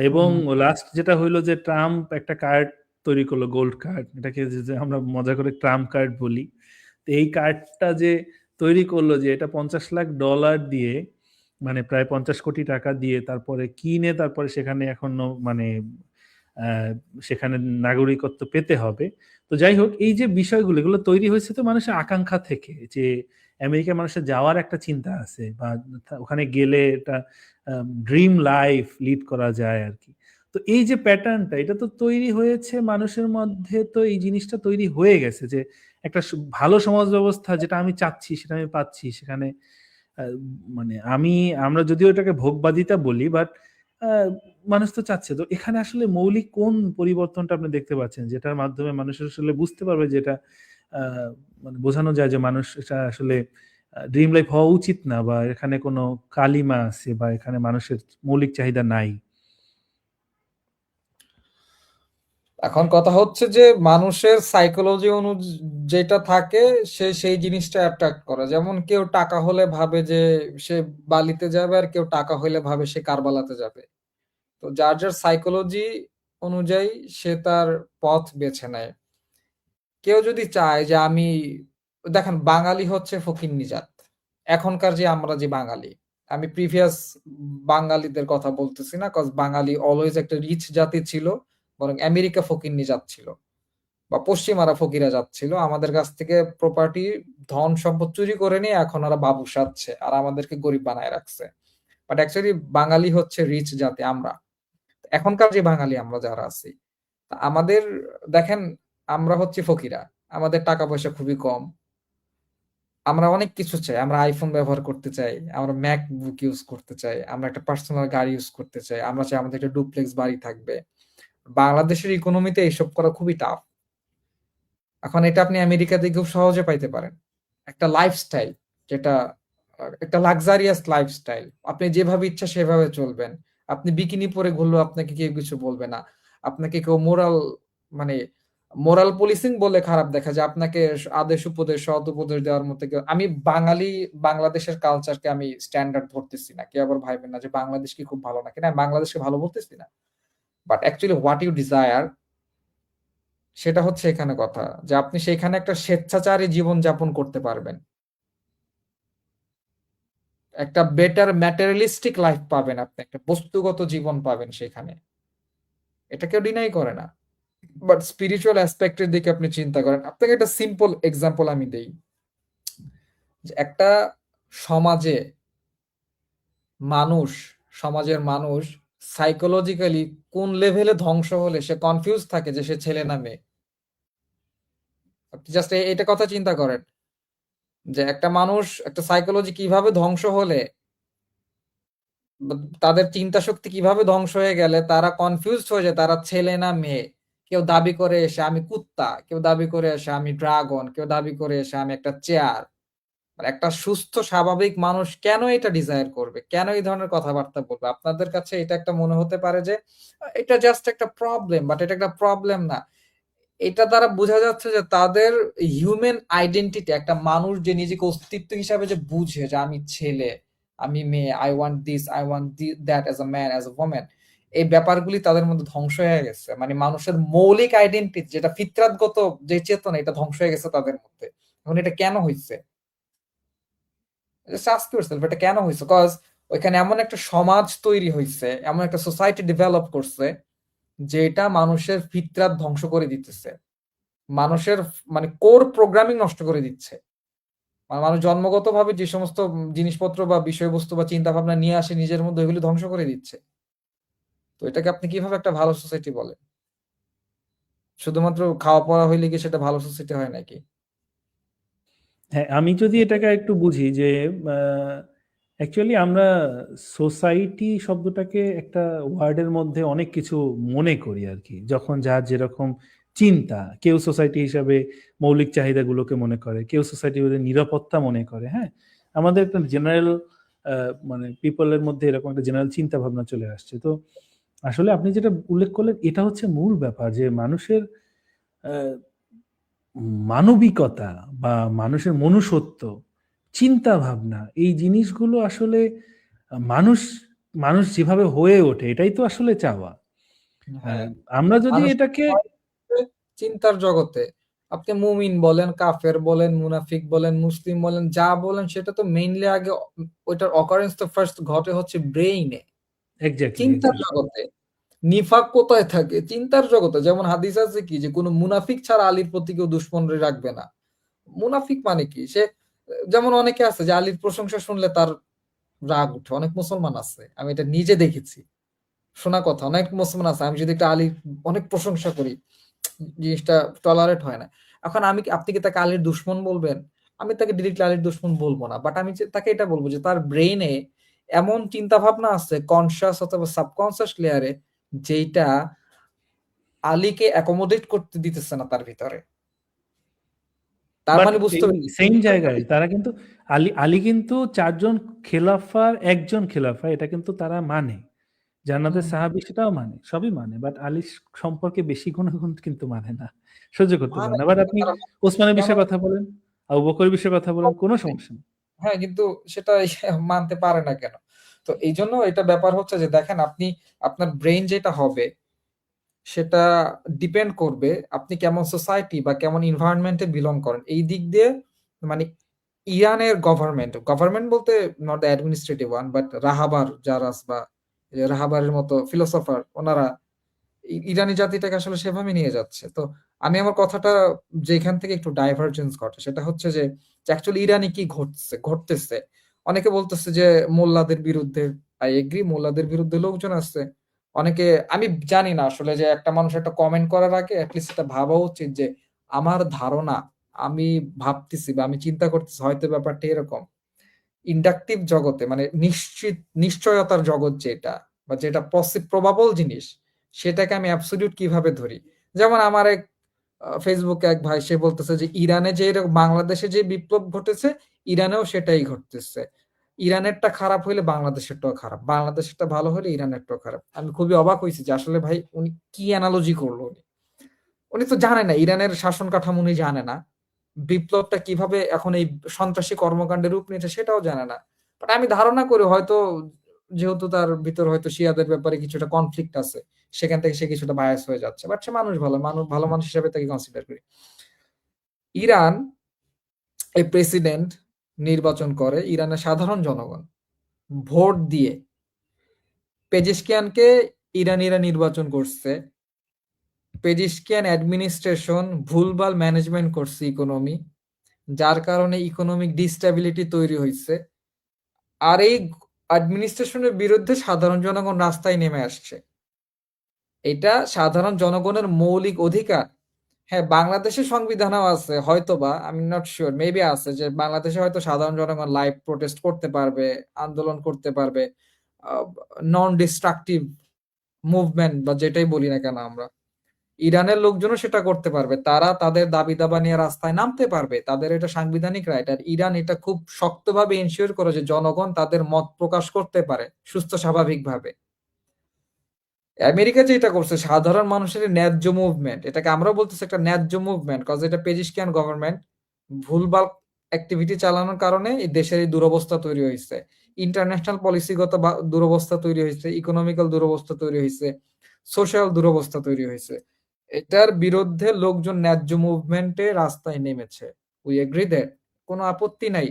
এবং হুম। লাস্ট যেটা হইলো যে ট্রাম্প একটা কার্ড তৈরি করলো, গোল্ড কার্ড, এটাকে যে আমরা মজা করে ট্রাম্প কার্ড বলি। তো এই কার্ডটা যে তৈরি করলো যে এটা $50 লাখ দিয়ে মানে প্রায় 50 কোটি টাকা দিয়ে তারপরে কিনে তারপরে সেখানে এখন মানে সেখানে নাগরিকত্ব পেতে হবে। তো যাই হোক এই যে বিষয়গুলো এগুলো তৈরি হয়েছে তো মানুষের আকাঙ্ক্ষা থেকে যে আমেরিকার মানুষের যাওয়ার একটা চিন্তা আছে বা ওখানে গেলে এটা ড্রিম লাইফ লিড করা যায় আরকি। তো এই যে প্যাটার্নটা এটা তো তৈরি হয়েছে মানুষের মধ্যে তো এই জিনিসটা তৈরি হয়ে গেছে যে একটা ভালো সমাজ ব্যবস্থা যেটা আমি চাচ্ছি সেটা আমি পাচ্ছি। সেখানে আ মানে আমরা যদিও এটাকে ভোগবাদিতা বলি বাট আ মানুষ তো চাচ্ছে। তো এখানে আসলে মৌলিক কোন পরিবর্তনটা আপনি দেখতে পাচ্ছেন? যেটার মাধ্যমে মানুষ আসলে বুঝতে পারবে যে এটা আ মানে বোঝানো যায় যে মানুষ এটা আসলে ড্রিম লাইফ হওয়া উচিত না বা এখানে কোনো কালিমা আছে বা এখানে মানুষের মৌলিক চাহিদা নাই। এখন কথা হচ্ছে যে মানুষের সাইকোলজি যেটা থাকে সে সেই জিনিসটা অ্যাট্রাক্ট করে। যেমন কেউ টাকা হলে ভাবে যে সে বালিতে যাবে আর কেউ টাকা হলে ভাবে সে কারবালাতে যাবে। তো যার যার সাইকোলজি অনুযায়ী সে তার পথ বেছে নেয়। কেউ যদি চায় যে আমি দেখেন বাঙালি হচ্ছে ফকিন্নি জাত। এখনকার যে আমরা যে বাঙালি, আমি প্রিভিয়াস বাঙালিদের কথা বলতেছি না। কজ বাঙালি অলওয়েজ একটা রিচ জাতি ছিল। বরং আমেরিকা ফকিন্নি জাত ছিল। বা পশ্চিমারা ফকিরা জাত ছিল। আমাদের কাছ থেকে প্রপার্টি ধন সম্পদ চুরি করে নিয়ে এখন ওরা বাবু সাজছে। আর আমাদেরকে গরিব বানায় রাখছে। বাট অ্যাকচুয়ালি বাঙালি হচ্ছে রিচ জাতি আমরা। এখনকার যে বাঙালি আমরা যারা আছি, আমাদের দেখেন আমরা হচ্ছি ফকিরা। আমাদের টাকা পয়সা খুবই কম। আমরা অনেক কিছু চাই। আমরা আইফোন ব্যবহার করতে চাই। আমরা ম্যাকবুক ইউজ করতে চাই। আমরা একটা পার্সোনাল গাড়ি ইউজ করতে চাই। আমরা চাই আমাদের একটা ডুপ্লেক্স বাড়ি থাকবে। বাংলাদেশের ইকোনমিতে এইসব করা খুবই টাফ। এখন এটা আপনি আমেরিকাতে খুব সহজে পাইতে পারেন। একটা লাইফস্টাইল যেটা একটা লাক্সারিয়াস লাইফস্টাইল। আপনি যেভাবে ইচ্ছা সেভাবে চলবেন। আপনি বিকিনি পরে ঘুরলেও আপনাকে কেউ কিছু বলবে না। আপনাকে কেউ মানে মোরাল পুলিশিং বলে খারাপ দেখা যায়। আপনাকে আদেশ উপদেশ, সৎ উপদেশ দেওয়ার মতো কেউ আমি বাংলাদেশের কালচারকে আমি স্ট্যান্ডার্ড ধরতেছি না। কেউ আবার ভাইবেন না যে বাংলাদেশ কি খুব ভালো নাকি? না, বাংলাদেশকে ভালো বলতেছি না। But actually what you desire সেটা হচ্ছে এখানে কথা। যে আপনি সেখানে একটা স্বেচ্ছাচারী জীবন যাপন করতে পারবেন। একটা বেটার ম্যাটেরিয়ালিস্টিক লাইফ পাবেন আপনি। একটা বস্তুগত জীবন পাবেন সেখানে। এটা কেউ ডিনাই করে না। বাট স্পিরিচুয়াল অ্যাসপেক্ট এর দিকে আপনি চিন্তা করেন। আপনাকে একটা সিম্পল এক্সাম্পল আমি দেই। যে একটা সমাজে মানুষ, সমাজের মানুষ সাইকোলজিক্যালি কোন লেভেলে ধ্বংস হলে সে কনফিউজ থাকে যে সে ছেলে না মেয়ে। আপনি জাস্ট এটা কথা চিন্তা করেন। যে একটা মানুষ একটা সাইকোলজি কিভাবে ধ্বংস হলে তাদের চিন্তা শক্তি কিভাবে ধ্বংস হয়ে গেলে তারা কনফিউজড হয়ে যায় তারা ছেলে না মেয়ে। কেউ দাবি করে এসে আমি কুত্তা, কেউ দাবি করে এসে আমি ড্রাগন, কেউ দাবি করে এসে আমি একটা চেয়ার। মানে একটা সুস্থ স্বাভাবিক মানুষ কেন এটা ডিজায়ার করবে? কেন এই ধরনের কথাবার্তা বলবে? আপনাদের কাছে এটা একটা মনে হতে পারে যে এটা জাস্ট একটা প্রবলেম, বাট এটা একটা প্রবলেম না। এটা দ্বারা বোঝা যাচ্ছে যে তাদের হিউম্যান আইডেন্টিটি একটা মানুষ যে নিজেকে অস্তিত্ব হিসাবে যে বুঝে যে আমি ছেলে, আমি মেয়ে, I want this, I want that as a man, as a woman. এই ব্যাপারগুলি তাদের মধ্যে ধ্বংস হয়ে গেছে। মানে মানুষের মৌলিক আইডেন্টিটি যেটা ফিতরাতগত যে চেতনা এটা ধ্বংস হয়ে গেছে তাদের মধ্যে। এখন এটা কেন হইছে? জাস্ট আস্ক ইউরসেলফ এটা কেন হইছে? কজ ওইখানে এমন একটা সমাজ তৈরি হইছে, এমন একটা সোসাইটি ডেভেলপ করছে যেটা মানুষের ফিতরাত ধ্বংস করে দিতেছে। মানুষের মানে কোর প্রোগ্রামিং নষ্ট করে দিচ্ছে। মানুষ জন্মগতভাবে যে সমস্ত জিনিসপত্র বা বিষয়বস্তু বা চিন্তা ভাবনা নিয়ে আসে নিজের মধ্যে ওইগুলো ধ্বংস করে দিচ্ছে। তো এটাকে আপনি কিভাবে একটা ভালো সোসাইটি বলেন? শুধুমাত্র খাওয়া পড়া হইলে কি সেটা ভালো সোসাইটি হয় নাকি? হ্যাঁ, আমি যদি এটাকে একটু বুঝি যে অ্যাকচুয়ালি আমরা সোসাইটি শব্দটাকে একটা ওয়ার্ডের মধ্যে অনেক কিছু মনে করি আরকি। যখন যার যেরকম চিন্তা, কেউ সোসাইটি হিসাবে মৌলিক চাহিদাগুলোকে মনে করে, কেউ সোসাইটি বলে নিরাপত্তা মনে করে, হ্যাঁ? আমাদের একটা জেনারেল আ মানে পিপল এর মধ্যে এরকম একটা জেনারেল চিন্তা ভাবনা চলে আসছে। তো আসলে আপনি যেটা উল্লেখ করলেন এটা হচ্ছে মূল ব্যাপার যে মানুষের আ মানবিকতা বা মানুষের মনুষ্যত্ব, চিন্তা ভাবনা এই জিনিসগুলো আসলে মানুষ মানুষ যেভাবে হয়ে ওঠে এটাই তো আসলে চাওয়া। আ হ্যাঁ, আমরা যদি মানুষ এটাকে চিন্তার জগতে। আপনি মুমিন বলেন, কাফের বলেন, মুনাফিক বলেন, মুসলিম বলেন, যা বলেন সেটা তো মেইনলি আগে ওইটার অকারেন্স তো ফার্স্ট ঘটে হচ্ছে ব্রেইনে, এক্সাক্টলি, চিন্তার এক্সাক্টলি। জগতে। নিফাক কোথায় থাকে? চিন্তার জগতে। যেমন হাদিস আছে কি যে কোনো মুনাফিক ছাড়া আলীর প্রতি কেউ দুশমনরে রাখবে না। মুনাফিক মানে কি? সে যেমন অনেকে আছে যে আলীর প্রশংসা শুনলে তার রাগ উঠে। অনেক মুসলমান আছে। আমি এটা নিজে দেখেছি। শোনা কথা। অনেক মুসলমান আছে। আমি যদি একটা আলীর অনেক প্রশংসা করি, জিনিসটা টলারেট হয় না। এখন আপনি কি তাকে আলীর দুশমন বলবেন? আমি তাকে ডিরেক্টলি আলীর দুশমন বলব না। বাট আমি তাকে এটা বলব যে তার ব্রেইনে এমন চিন্তা ভাবনা আছে কনসিয়াস অথবা সাবকনসিয়াস লেয়ারে যেইটা আলীকে অ্যাকোমোডেট করতে দিতেছে না তার ভিতরে। তার বাট মানে বুঝতে এই পেরেছি। সেম জায়গায় তারা কিন্তু আলী কিন্তু ৪ জন খেলাফার একজন খেলাফা, এটা কিন্তু তারা মানে। জান্নাতের হুম, সাহাবী সেটাও মানে, সবই মানে। বাট আলী সম্পর্কে বেশি গুণাগুণ কিন্তু মানে না। সহ্য করতে পারে মানে না। বাট আপনি তারা ওসমানের কেন বিষয়ে কথা বলেন, আবু বকরের বিষয়ে কথা বলেন, কোনো সমস্যা নেই। হ্যাঁ, কিন্তু সেটা মানতে পারে না কেন? তো এইজন্য এটা ব্যাপার হচ্ছে যে দেখেন আপনি আপনার ব্রেইন যেটা হবে সেটা ডিপেন্ড করবে আপনি কেমন সোসাইটি বা কেমন এনভায়রনমেন্টে বিলং করেন। এই দিক দিয়ে মানে ইরানের গভর্নমেন্ট বলতে not the administrative one but রাহাবার জারাস বা এই যে রাহাবারের মতো ফিলোসোফার ওনারা ইরানি জাতিটাকে আসলে সেভাবে নিয়ে যাচ্ছে। তো আমি আমার কথাটা যেখান থেকে একটু ডাইভার্জেন্স ঘটে সেটা হচ্ছে যে অ্যাকচুয়ালি ইরানে কি ঘটতেছে। অনেকে বলতেছে যে মোল্লাদের বিরুদ্ধে আই এগ্রি মোল্লাদের বিরুদ্ধে লোকজন আছে। অনেকে আমি জানি না আসলে যে একটা মানুষ একটা কমেন্ট করার আগে এটলিস্ট এটা ভাবা উচিত যে আমার ধারণা আমি ভাবতেছি বা আমি চিন্তা করতেছি হয়তো ব্যাপারটা এরকম। ইন্ডাকটিভ জগতে মানে নিশ্চয়তার জগৎ যেটা বা যেটা প্রবাবল জিনিস সেটাকে আমি অ্যাবসলিউট কিভাবে ধরি। যেমন আমার এক ফেসবুকে এক ভাই সে বলতেছে যে ইরানে যে বাংলাদেশে যে বিপ্লব ঘটেছে ইরানেও সেটাই ঘটতেছে। ইরানেরটা খারাপ হইলে বাংলাদেশেরটাও খারাপ, বাংলাদেশেরটা ভালো হলে ইরানেরটাও খারাপ। আমি খুবই অবাক হয়েছি যে আসলে ভাই উনি কি অ্যানালজি করলো। উনি তো জানে না ইরানের শাসন কাঠামো, উনি জানে না বিপ্লবটা কিভাবে এখন এই সন্ত্রাসী কর্মকাণ্ডের রূপ নিয়েছে সেটাও জানে না। বাট আমি ধারণা করি হয়তো যেহেতু তার ভিতর হয়তো শিয়াদের ব্যাপারে কিছুটা কনফ্লিক্ট আছে সেখান থেকে সে কিছুটা বায়াস হয়ে যাচ্ছে। বাট সে মানুষ ভালো, ভালো মানুষ হিসেবে তাকে কনসিডার করি। ইরান এই প্রেসিডেন্ট নির্বাচন করে ইরানের সাধারণ জনগণ ভোট দিয়ে। পেজিশকিয়ানকে ইরানিরা নির্বাচন করছে। পেজিশকিয়ান অ্যাডমিনিস্ট্রেশন ভুলভাল ম্যানেজমেন্ট করছে ইকোনমি, যার কারণে ইকোনমিক ডিস্টেবিলিটি তৈরি হয়েছে। আর এই অ্যাডমিনিস্ট্রেশনের বিরুদ্ধে সাধারণ জনগণ রাস্তায় নেমে আসছে। এটা সাধারণ জনগণের মৌলিক অধিকার। হ্যাঁ, বাংলাদেশের সংবিধানেও আছে হয়তোবা, আমি নট শিওর, মেবি আছে যে বাংলাদেশে হয়তো সাধারণ জনগণ লাইভ প্রোটেস্ট করতে পারবে, আন্দোলন করতে পারবে, নন ডিস্ট্রাকটিভ মুভমেন্ট বা যেটাই বলি না কেন আমরা। ইরানের লোকজনও সেটা করতে পারবে, তারা তাদের দাবি দাবা নিয়ে রাস্তায় নামতে পারবে, তাদের এটা সাংবিধানিক রাইট। আর ইরান এটা খুব শক্তভাবে এনশিওর করে যে জনগণ তাদের মত প্রকাশ করতে পারে সুস্থ স্বাভাবিকভাবে। আমেরিকা যেটা করছে সাধারণ মানুষের ন্যায্য মুভমেন্ট, এটাকে আমরাও বলতেছি একটা ন্যায্য মুভমেন্ট, কজ এটা পেজিশকিয়ান গভর্নমেন্ট ভুলভাল অ্যাক্টিভিটি চালানোর কারণে এই দেশের এই দুরবস্থা তৈরি হয়েছে। ইন্টারন্যাশনাল পলিসিগত দুরবস্থা তৈরি হয়েছে, ইকোনমিক্যাল দুরবস্থা তৈরি হয়েছে, সোশ্যাল দুরবস্থা তৈরি হয়েছে। এটার বিরুদ্ধে লোকজন ন্যায্য মুভমেন্টে রাস্তায় নেমেছে। উই এগ্রি দ্যাট, কোনো আপত্তি নাই।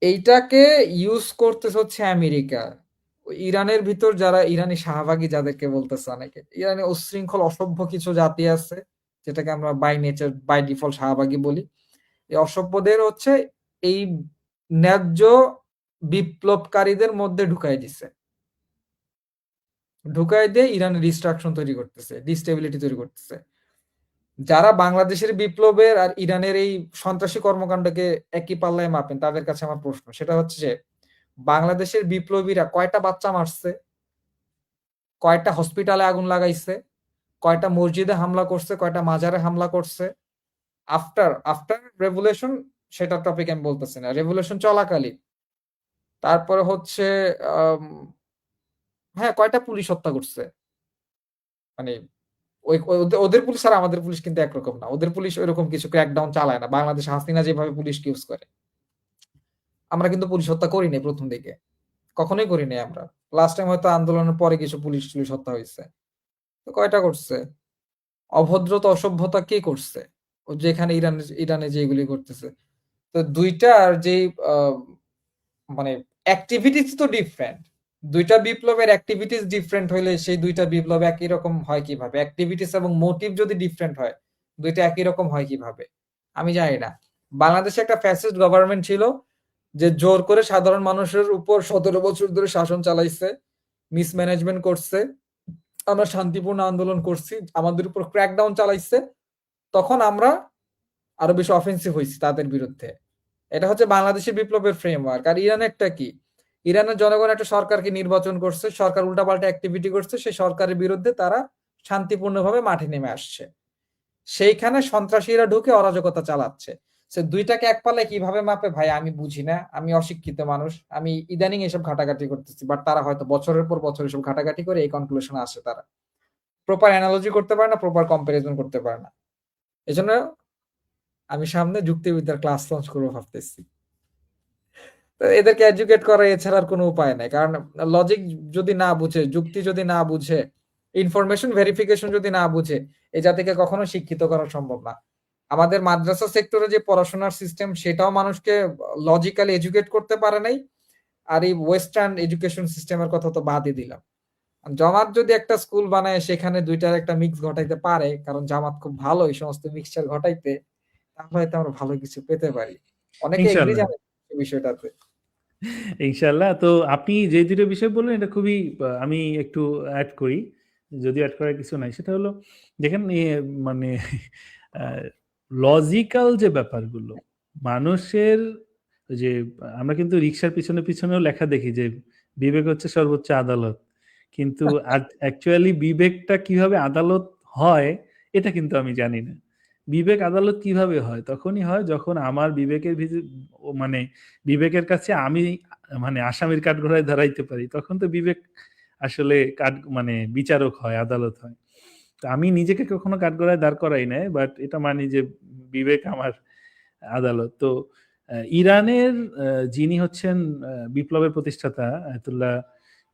এইটাকে ইউজ করতেছে হচ্ছে আমেরিকা। ইরানের ভিতর যারা ইরানি শাহবাগী যাদেরকে বলতেছে অনেকে, ইরানে উচ্ছৃঙ্খল অসভ্য কিছু জাতি আছে যেটাকে আমরা বাই নেচার বাই ডিফল্ট শাহবাগী বলি। এই অসভ্যদের হচ্ছে এই ন্যায্য বিপ্লবকারীদের মধ্যে ঢুকাই দিছে, ঢুকাই দিয়ে ইরানের ডিস্ট্রাকশন তৈরি করতেছে, ডিস্টেবিলিটি তৈরি করতেছে। যারা বাংলাদেশের বিপ্লবের আর ইরানের এই সন্ত্রাসী কর্মকাণ্ডকে একই পাল্লায় মাপেন তাদের কাছে আমার প্রশ্ন সেটা হচ্ছে যে বাংলাদেশের বিপ্লবীরা কয়টা বাচ্চা মারছে, কয়টা হসপিটালে আগুন লাগাইছে, কয়টা মসজিদে হামলা করছে, কয়টা মাজারে হামলা করছে আফটার আফটার রেভুলেশন, সেটা টপিক আমি বলতেছি না, রেভুলেশন চলাকালীন। তারপরে হচ্ছে আম, হ্যাঁ কয়টা পুলিশ হত্যা করছে। মানে ওদের পুলিশ আর আমাদের পুলিশ কিন্তু একরকম না, ওদের পুলিশ ওইরকম কিছু ক্র্যাকডাউন চালায় না বাংলাদেশ হাসিনা যেভাবে পুলিশ ইউজ করে। আমরা কিন্তু পুলিশ হত্যা করি নাই প্রথম দিকে, কখনোই করি নাই আমরা। লাস্ট টাইম হয়তো আন্দোলনের পরে কিছু পুলিশ টুলিশ হত্যা হয়েছে। তো কয়টা করছে? অভদ্রতা অসভ্যতা কে করছে? ও যেখানে ইরানে যেগুলি করতেছে। তো ২ টার যেই মানে অ্যাক্টিভিটিস তো ডিফারেন্ট। ২ টা বিপ্লবের অ্যাক্টিভিটিস ডিফারেন্ট হইলে সেই ২ টা বিপ্লব একই রকম হয় কিভাবে? অ্যাক্টিভিটিস এবং মোটিভ যদি ডিফারেন্ট হয়, ২ টা একই রকম হয় কিভাবে? আমি জানি না। বাংলাদেশে একটা ফ্যাসিস্ট গভর্নমেন্ট ছিল যে জোর করে সাধারণ মানুষের উপর ১৭ বছর ধরে শাসন চালাইছে, মিসম্যানেজমেন্ট করছে। আমরা শান্তিপূর্ণ আন্দোলন করছি, আমাদের উপর ক্র্যাকডাউন চালাইছে। তখন আমরা আরো বেশি অফেন্সিভ হইছি তাদের বিরুদ্ধে। এটা হচ্ছে বাংলাদেশের বিপ্লবের ফ্রেমওয়ার্ক। আর ইরানেরটা কি? ইরানের জনগণ একটা সরকারকে নির্বাচন করছে, সরকার উল্টাপাল্টা অ্যাক্টিভিটি করছে, সেই সরকারের বিরুদ্ধে তারা শান্তিপূর্ণভাবে মাঠে নেমে আসছে। সেইখানে সন্ত্রাসীরা ঢুকে অরাজকতা চালাচ্ছে। সে ২ টাকে এক পাল্লায় কিভাবে মাপে ভাই আমি বুঝি না। আমি অশিক্ষিত মানুষ। আমি ইদানিং এসব ঘাটাঘাটি করতেছি। বাট তারা হয়তো বছরের পর বছর এসব ঘাটাঘাটি করে এই কনক্লুশনে আসে তারা। প্রপার অ্যানালজি করতে পারে না, প্রপার কম্পারিজন করতে পারে না। এজন্য আমি সামনে যুক্তিবিদ্যার ক্লাস লঞ্চ করবো ভাবতেছি। তো এদেরকে এডুকেট করা এছাড়া আর কোনো উপায় নাই। কারণ লজিক যদি না বুঝে, যুক্তি যদি না বুঝে, ইনফরমেশন ভেরিফিকেশন যদি না বুঝে, এই জাতিকে কখনো শিক্ষিত করা সম্ভব না। আমাদের মাদ্রাসা সেক্টরে যে পড়াশোনার সিস্টেম সেটাও মানুষকে লজিক্যালি এডুকেট করতে পারে নাই। আর এই ওয়েস্টার্ন এডুকেশন সিস্টেমের কথা তো বাদই দিলাম। জামাত যদি একটা স্কুল বানায় সেখানে ২ টার একটা মিক্স ঘটাইতে পারে, কারণ জামাত খুব ভালো এই সমস্ত মিক্সচার ঘটাইতে, তাহলে হয়তো আমরা ভালো কিছু পেতে পারি। অনেকে এগ্রি ইনশাআল্লাহ। জানে এই বিষয়টাতে। ইনশাআল্লাহ। তো আপনি যে ২ টা বিষয় বললেন এটা খুবই আমি একটু এড করি। যদিও এড করার কিছু নাই। সেটা হলো দেখেন মানে আ লজিক্যাল যে ব্যাপারগুলো, মানুষের ওই যে আমরা কিন্তু রিক্সার পিছনেও লেখা দেখি যে বিবেক হচ্ছে সর্বোচ্চ আদালত। কিন্তু অ্যাকচুয়ালি বিবেকটা কিভাবে আদালত হয় এটা কিন্তু আমি জানি না। বিবেক আদালত কিভাবে হয়? তখনই হয় যখন আমার বিবেকের মানে বিবেকের কাছে আমি মানে আসামির কাঠগড়ায় দাঁড়াইতে পারি। তখন তো বিবেক আসলে মানে বিচারক হয়, আদালত হয়। তো আমি নিজেকে কখনো কাঠগড়ায় দাঁড় করাই নাই। বাট এটা মানি যে বিবেক আমার আদালত। তো ইরানের যিনি হচ্ছেন বিপ্লবের প্রতিষ্ঠাতা আয়াতুল্লাহ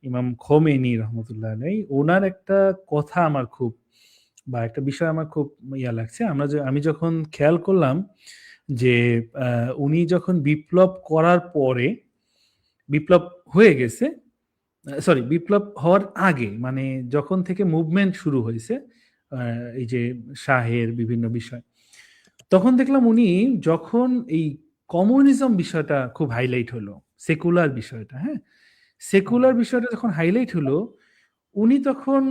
ইমাম খোমেনি রহমতুল্লাহ আলাইহি, উনার একটা কথা আমার খুব বা একটা বিষয় আমার খুব ইয়া লাগছে। আমি যখন খেয়াল করলাম যে উনি যখন বিপ্লব করার পরে, বিপ্লব হয়ে গেছে, সরি বিপ্লব হওয়ার আগে মানে যখন থেকে মুভমেন্ট শুরু হয়েছে এই যে শাহের বিভিন্ন বিষয়, তখন দেখলাম উনি যখন এই কমিউনিজম বিষয়টা খুব হাইলাইট হলো, সেকুলার বিষয়টা, হ্যাঁ? সেকুলার বিষয়টা যখন হাইলাইট হলো, উনি তখন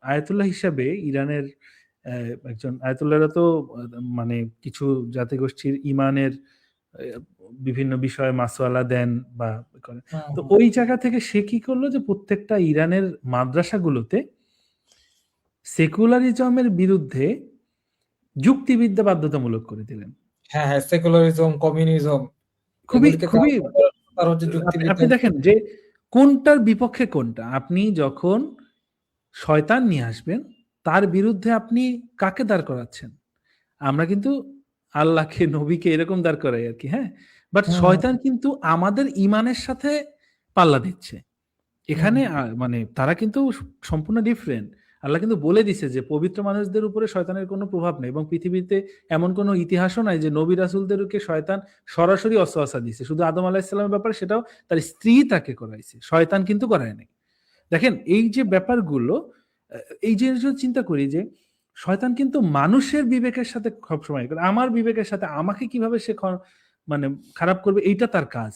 আয়াতুল্লাহ হিসাবে ইরানের একজন আয়াতুল্লাহরা তো মানে কিছু জাতিগোষ্ঠীর ইমানের বিভিন্ন বিষয়ে মাসওয়ালা দেন বা করেন। তো ওই জায়গা থেকে সে কি করলো যে প্রত্যেকটা ইরানের মাদ্রাসাগুলোতে সেকুলারিজমের বিরুদ্ধে যুক্তিবিদ্যা বাধ্যতামূলক করে দিলেন। হ্যাঁ, হ্যাঁ, সেকুলারিজম, কমিউনিজম খুবই, এগুলিকে খুবই কাউন্টার করার তার হচ্ছে যুক্তিবিদ্যা। আপনি দেখেন যে কোনটার বিপক্ষে কোনটা। আপনি যখন শয়তান নিয়ে আসবেন, তার বিরুদ্ধে আপনি কাকে দাঁড় করাচ্ছেন? আমরা কিন্তু আল্লাহকে, নবীকে এরকম দাঁড় করাই আরকি, হ্যাঁ? বাট হুম, শয়তান কিন্তু আমাদের ঈমানের সাথে পাল্লা দিচ্ছে। হুম, এখানে মানে তারা কিন্তু সম্পূর্ণ ডিফারেন্ট। আল্লাহ কিন্তু বলে দিছে যে পবিত্র মানুষদের উপরে শয়তানের কোনো প্রভাব নেই এবং পৃথিবীতে এমন কোনো ইতিহাসও নাই যে নবী রাসূলদেরকে শয়তান সরাসরি ওয়াসওয়াসা দিছে। শুধু আদম আলাইহিস সালামের ব্যাপারে সেটাও তার স্ত্রী তাকে করাইছে। শয়তান কিন্তু করায় নাই। দেখেন এই যে ব্যাপারগুলো আ এই জিনিসগুলো চিন্তা করি যে শয়তান কিন্তু মানুষের বিবেকের সাথে সবসময় করে। আমার বিবেকের সাথে আমাকে কিভাবে সে মানে খারাপ করবে এইটা তার কাজ।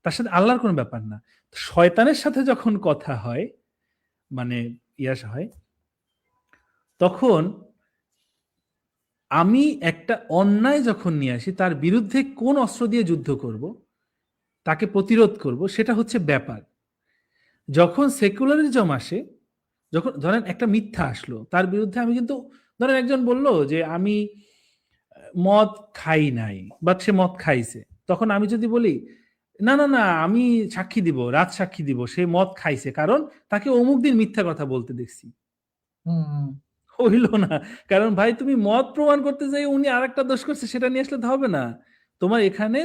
তার সাথে আল্লাহর কোনো ব্যাপার না। শয়তানের সাথে যখন কথা হয়, মানে হয়, তখন আমি একটা অন্যায় যখন নিয়ে আসি তার বিরুদ্ধে কোন অস্ত্র দিয়ে যুদ্ধ করব, তাকে প্রতিরোধ করব সেটা হচ্ছে ব্যাপার। যখন সেকুলারিজম আসে, যখন ধরেন একটা মিথ্যা আসলো, তার বিরুদ্ধে আমি কিন্তু ধরেন একজন বলল যে আমি মদ খাই নাই, বাট সে মদ খাইছে। তখন আমি যদি বলি, "না, না, না আমি সাক্ষী দিব, রাত সাক্ষী দিব সে মদ খাইছে। কারণ তাকে অমুক দিন মিথ্যা কথা বলতে দেখছি।" হুম, হইল না। কারণ ভাই তুমি মদ প্রমাণ করতে যাই উনি আরেকটা দোষ করছে সেটা নিয়ে আসলে তো হবে না। তোমার এখানে